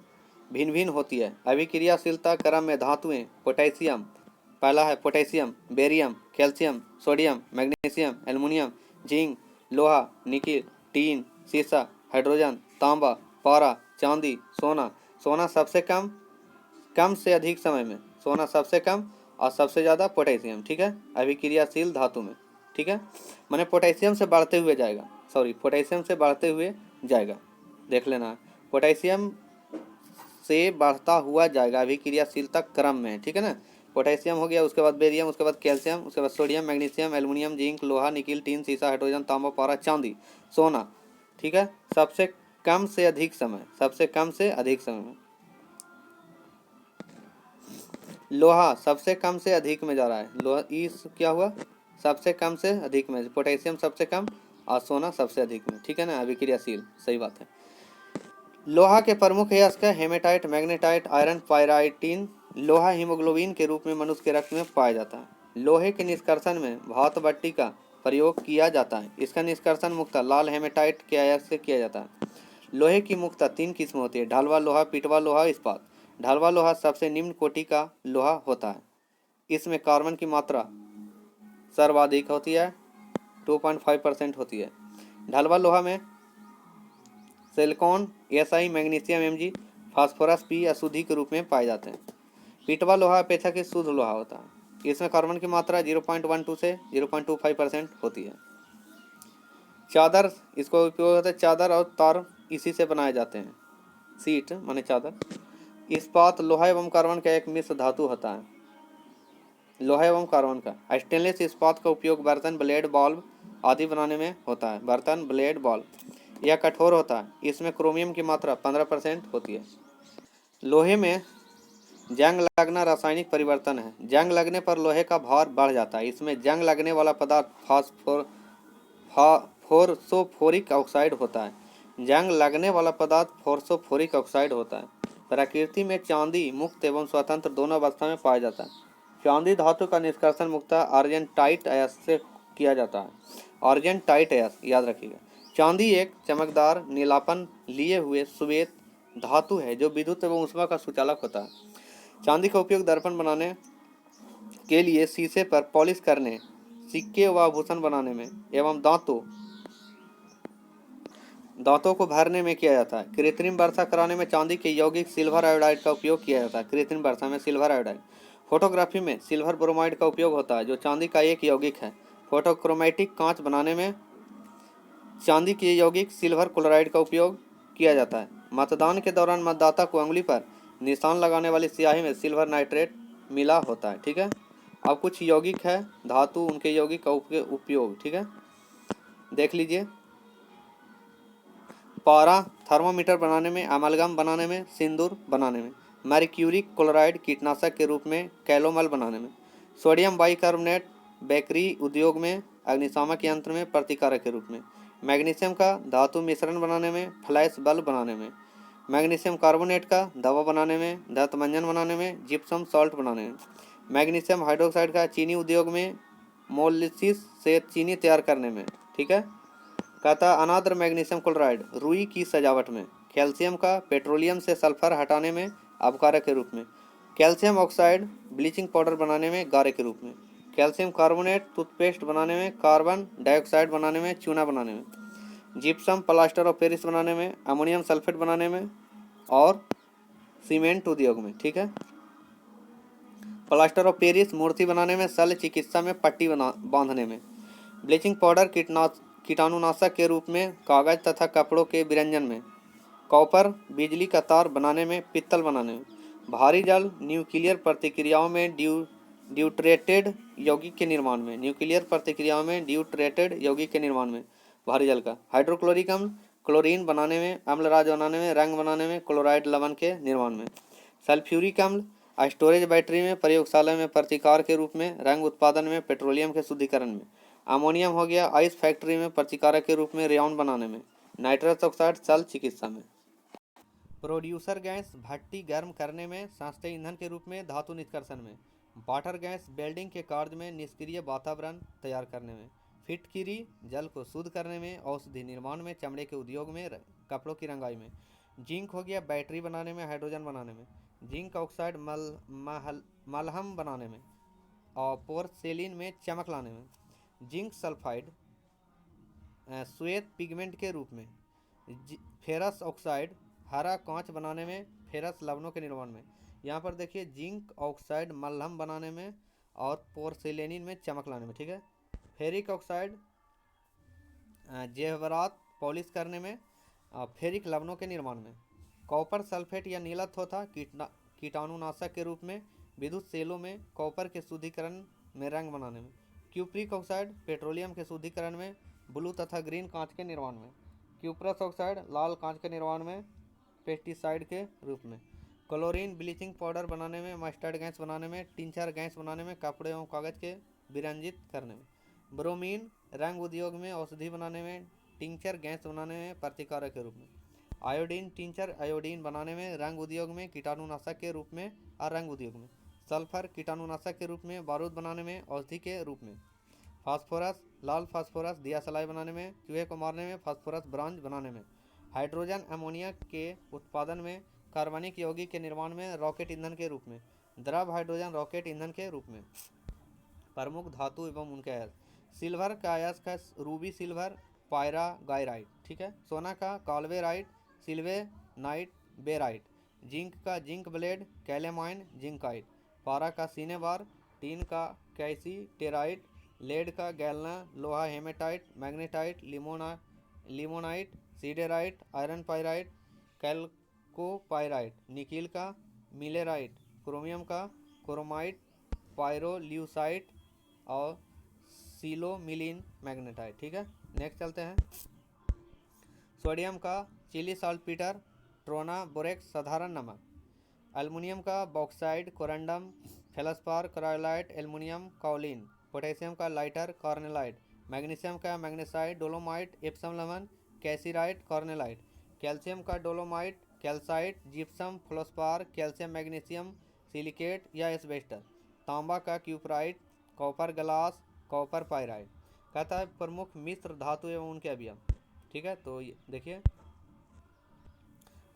भिन्न भिन्न होती है। अभिक्रियाशीलता क्रम में धातुएं पोटेशियम, पहला है potassium, barium, calcium, sodium, magnesium, aluminium, zinc, लोहा, निकिल, टीन, सीसा, हाइड्रोजन, तांबा, पारा, चांदी, सोना। सोना सबसे कम से अधिक समय में, सोना सबसे कम और सबसे ज़्यादा पोटेशियम। ठीक है, अभिक्रियाशील धातु में। ठीक है, मैंने पोटेशियम से बढ़ते हुए जाएगा, देख लेना, पोटेशियम से बढ़ता हुआ जाएगा अभिक्रियाशीलता क्रम में। ठीक है ना, पोटेशियम हो गया, उसके बाद बेरियम, उसके बाद कैल्शियम, उसके बाद सोडियम, मैग्नीशियम, एल्युमिनियम, जिंक, लोहा, निकिल, टीन, सीसा, हाइड्रोजन, तांबा, पारा, चांदी, सोना। ठीक है, सबसे कम से अधिक समय में। लोहा सबसे कम से अधिक में जा रहा है। लोहा इस क्या हुआ, सबसे कम से अधिक में। पोटेशियम सबसे कम और सोना सबसे अधिक में। ठीक है ना, अभिक्रियाशील, सही बात है। लोहा के प्रमुख अयस्क हेमेटाइट, मैग्नेटाइट, आयरन, पायराइटिन। लोहा हीमोग्लोबिन के रूप में मनुष्य के रक्त में पाया जाता है। लोहे के निष्कर्षण में भात भट्टी का प्रयोग किया जाता है। इसका निष्कर्षण मुख्यतः लाल हेमेटाइट के अयस्क से किया जाता है। लोहे की मुख्यतः 3 किस्म होती है: ढलवा लोहा, पिटवा लोहा, इस्पात। ढलवा लोहा सबसे निम्न कोटि का लोहा होता है। इसमें कार्बन की मात्रा सर्वाधिक होती है, 2.5% होती है। ढलवा लोहा में silicon, SI, magnesium Mg, phosphorus P अशुद्धि के रूप में पाए जाते हैं। पिटवा लोहा अपेक्षाकृत शुद्ध लोहा होता है। इसमें कार्बन की मात्रा 0.12 से 0.25% होती है। चादर, इसको उपयोग होता है, चादर और तार इसी से बनाए जाते हैं। सीट माने चादर। इस्पात लोहा एवं कार्बन का एक मिश्र धातु होता है। लोहा एवं कार्बन का स्टेनलेस इस्पात का उपयोग बर्तन, ब्लेड, बॉल्व आदि बनाने में होता है। बर्तन, ब्लेड, बॉल्व। यह कठोर होता है। इसमें क्रोमियम की मात्रा 15% होती है। लोहे में जंग लगना रासायनिक परिवर्तन है। जंग लगने पर लोहे का भार बढ़ जाता है। इसमें जंग लगने वाला पदार्थ फोर्सोफोरिक ऑक्साइड होता है। जंग लगने वाला पदार्थ फोर्सोफोरिक ऑक्साइड होता है। प्रकृति में चांदी मुक्त एवं स्वतंत्र दोनों अवस्था में पाया जाता है। चांदी धातु का निष्कर्षण मुख्यतः आर्जेंटाइट अयस्क से किया जाता है। आर्जेंटाइट अयस्क याद रखिएगा। चांदी एक चमकदार नीलापन लिए हुए श्वेत धातु है जो विद्युत एवं ऊष्मा का सुचालक होता है। चांदी का उपयोग दर्पण बनाने के लिए, शीशे पर पॉलिश करने, सिक्के व आभूषण बनाने में एवं दांतों को भरने में किया जाता है। कृत्रिम वर्षा कराने में चांदी के यौगिक सिल्वर आयोडाइड का उपयोग किया जाता है। कृत्रिम वर्षा में सिल्वर आयोडाइड। फोटोग्राफी में सिल्वर ब्रोमाइड का उपयोग होता है जो चांदी का एक यौगिक है। फोटोक्रोमैटिक कांच बनाने में चांदी के यौगिक सिल्वर क्लोराइड का उपयोग किया जाता है। मतदान के दौरान मतदाता को अंगुली पर निशान लगाने वाली स्याही में सिल्वर नाइट्रेट मिला होता है। ठीक है, अब कुछ यौगिक है धातु, उनके यौगिक का उपयोग। ठीक है, देख लीजिए। पारा थर्मोमीटर बनाने में, अमलगम बनाने में, सिंदूर बनाने में। मर्क्यूरी क्लोराइड कीटनाशक के रूप में, कैलोमल बनाने में। सोडियम बाइकार्बोनेट बेकरी उद्योग में अग्निशामक यंत्र में प्रतिकारक के रूप में। मैग्नीशियम का धातु मिश्रण बनाने में, फ्लैश बल्ब बनाने में। मैग्नीशियम कार्बोनेट का दवा बनाने में, दंत मंजन बनाने में, जिप्सम सॉल्ट बनाने में। मैग्नीशियम हाइड्रोक्साइड का चीनी उद्योग में, मोलिसिस से चीनी तैयार करने में। ठीक है। कहता अनाद्र मैग्नीशियम क्लोराइड रुई की सजावट में। कैल्शियम का पेट्रोलियम से सल्फर हटाने में, अपकारक के रूप में। कैल्शियम ऑक्साइड ब्लीचिंग पाउडर बनाने में, गारे के रूप में। कैल्शियम कार्बोनेट टूथपेस्ट बनाने में, कार्बन डाइऑक्साइड बनाने में, चूना बनाने में। जिप्सम प्लास्टर ऑफ पेरिस बनाने में, अमोनियम सल्फेट बनाने में और सीमेंट उद्योग में। ठीक है। प्लास्टर ऑफ पेरिस मूर्ति बनाने में, शल्य चिकित्सा में पट्टी बांधने में। ब्लीचिंग पाउडर कीटाणुनाशक के रूप में, कागज तथा कपड़ों के विरंजन में। कॉपर बिजली का तार बनाने में, पित्तल बनाने में। भारी जल न्यूक्लियर प्रतिक्रियाओं में, ड्यूट्रेटेड यौगिक के निर्माण में। न्यूक्लियर प्रतिक्रियाओं में ड्यूट्रेटेड यौगिक के निर्माण में भारी जल का। हाइड्रोक्लोरिक अम्ल क्लोरीन बनाने में, अम्लराज बनाने में, रंग बनाने में, क्लोराइड लवण के निर्माण में। सल्फ्यूरिक अम्ल स्टोरेज बैटरी में, प्रयोगशाला में प्रतिकार के रूप में, रंग उत्पादन में, पेट्रोलियम के शुद्धिकरण में। अमोनियम हो गया आइस फैक्ट्री में प्रतिकारक के रूप में, रेयॉन बनाने में। नाइट्रस ऑक्साइड शल्य चिकित्सा में। प्रोड्यूसर गैस भट्टी गर्म करने में, सस्ते ईंधन के रूप में, धातु निष्कर्षण में। वाटर गैस वेल्डिंग के कार्य में, निष्क्रिय वातावरण तैयार करने में। फिटकिरी जल को शुद्ध करने में, औषधि निर्माण में, चमड़े के उद्योग में, कपड़ों की रंगाई में। जिंक हो गया बैटरी बनाने में, हाइड्रोजन बनाने में। जिंक ऑक्साइड मलहम बनाने में और पोर्सेलिन में चमक लाने में। जिंक सल्फाइड श्वेत पिगमेंट के रूप में। फेरस ऑक्साइड हरा कांच बनाने में, फेरस लवणों के निर्माण में। यहाँ पर देखिए जिंक ऑक्साइड मलहम बनाने में और पोर्सेलेनिन में चमक लाने में। ठीक है। फेरिक ऑक्साइड जेवरात पॉलिश करने में, फेरिक लवणों के निर्माण में। कॉपर सल्फेट या नीला थोथा कीटाणुनाशक के रूप में, विद्युत सेलों में कॉपर के शुद्धिकरण में, रंग बनाने में। क्यूप्रिक ऑक्साइड पेट्रोलियम के शुद्धिकरण में, ब्लू तथा ग्रीन कांच के निर्माण में। क्यूप्रस ऑक्साइड लाल कांच के निर्माण में, पेस्टिसाइड के रूप में। क्लोरीन ब्लीचिंग पाउडर बनाने में, मस्टर्ड गैस बनाने में, टिंचर गैस बनाने में, कपड़े एवं कागज के विरंजित करने में। ब्रोमीन रंग उद्योग में, औषधि बनाने में, टिंचर गैस बनाने में, प्रतिकारक के रूप में। आयोडीन टिंचर आयोडीन बनाने में, रंग उद्योग में, कीटाणुनाशक के रूप में और रंग उद्योग में। सल्फर कीटाणुनाशक के रूप में, बारूद बनाने में, औषधि के रूप में। फास्फोरस लाल फास्फोरस दिया सलाई बनाने में, चूहे को मारने में, फास्फोरस ब्रांज बनाने में। हाइड्रोजन अमोनिया के उत्पादन में, कार्बनिक यौगिक के निर्माण में, रॉकेट ईंधन के रूप में। द्रव हाइड्रोजन रॉकेट ईंधन के रूप में। प्रमुख धातु एवं उनके अयस्क। सिल्वर का अयस्क है रूबी सिल्वर, पायरागाइराइट। ठीक है। सोना का कॉल्वेराइट, सिल्वेनाइट, बेराइट। जिंक का जिंक ब्लेड, कैलेमाइन, जिंकाइट। पारा का सिनेबार, टीन का कैसीटेराइट, लेड का गैलना, लोहा haematite, magnetite, limonite, siderite, iron pyrite, chalcopyrite. Nickel का मिलेराइट, क्रोमियम का क्रोमाइट, पायरोल्यूसाइट और सिलोमिलिन मैग्नेटाइट। ठीक है। नेक्स्ट चलते हैं। सोडियम का चिली साल्टपीटर, ट्रोना बोरेक्स साधारण नमक। एल्युमिनियम का bauxite, corundum, feldspar, cryolite, aluminium kaolin. Potassium का लाइटर, कॉर्नेलाइट। मैग्नीशियम का मैग्नेसाइट, डोलोमाइट, एप्सम लेमन, कैसीराइट, कॉर्नेलाइट। कैल्शियम का dolomite, calcite, gypsum, fluorspar, calcium magnesium silicate या एस्बेस्टर। तांबा का cuprite, copper glass, copper pyrite. कहता है प्रमुख मिश्र धातु एवं उनके अवयव। ठीक है। तो देखिए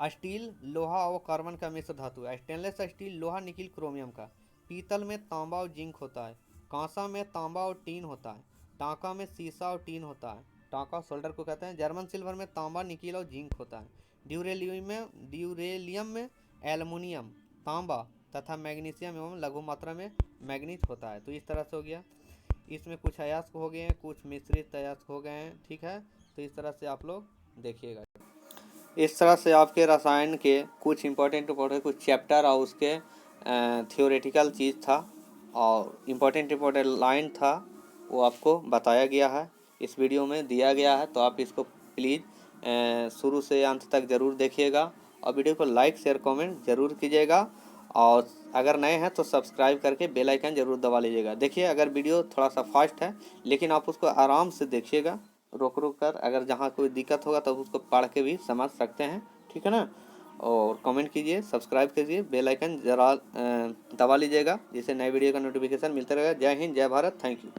स्टील लोहा और कार्बन का मिश्र धातु है। स्टेनलेस स्टील लोहा निकिल क्रोमियम का। पीतल में तांबा और जिंक होता है। कांसा में तांबा और टीन होता है। टांका में सीसा और टीन होता है। टांका सोल्डर को कहते हैं। जर्मन सिल्वर में तांबा निकिल और जिंक होता है। ड्यूरेलियम में एल्युमिनियम, तांबा तथा मैग्नीशियम एवं लघु मात्रा में मैग्नीज होता है। तो इस तरह से हो गया। इसमें कुछ अयस्क हो गए हैं, कुछ मिश्रित अयस्क हो गए हैं। ठीक है। तो इस तरह से आप लोग देखिएगा। इस तरह से आपके रसायन के कुछ इम्पोर्टेंट कुछ चैप्टर और उसके थियोरेटिकल चीज़ था और इम्पोर्टेंट लाइन था, वो आपको बताया गया है, इस वीडियो में दिया गया है। तो आप इसको प्लीज़ शुरू से अंत तक ज़रूर देखिएगा और वीडियो को लाइक शेयर कमेंट ज़रूर कीजिएगा और अगर नए हैं तो सब्सक्राइब करके बेल आइकन ज़रूर दबा लीजिएगा। देखिए अगर वीडियो थोड़ा सा फास्ट है लेकिन आप उसको आराम से देखिएगा, रोक रोक कर, अगर जहाँ कोई दिक्कत होगा तब उसको पढ़ के भी समझ सकते हैं, ठीक है ना। और कमेंट कीजिए, सब्सक्राइब कीजिए, बेल आइकन जरा दबा लीजिएगा, जिससे नए वीडियो का नोटिफिकेशन मिलता रहेगा। जय हिंद, जय भारत, थैंक यू।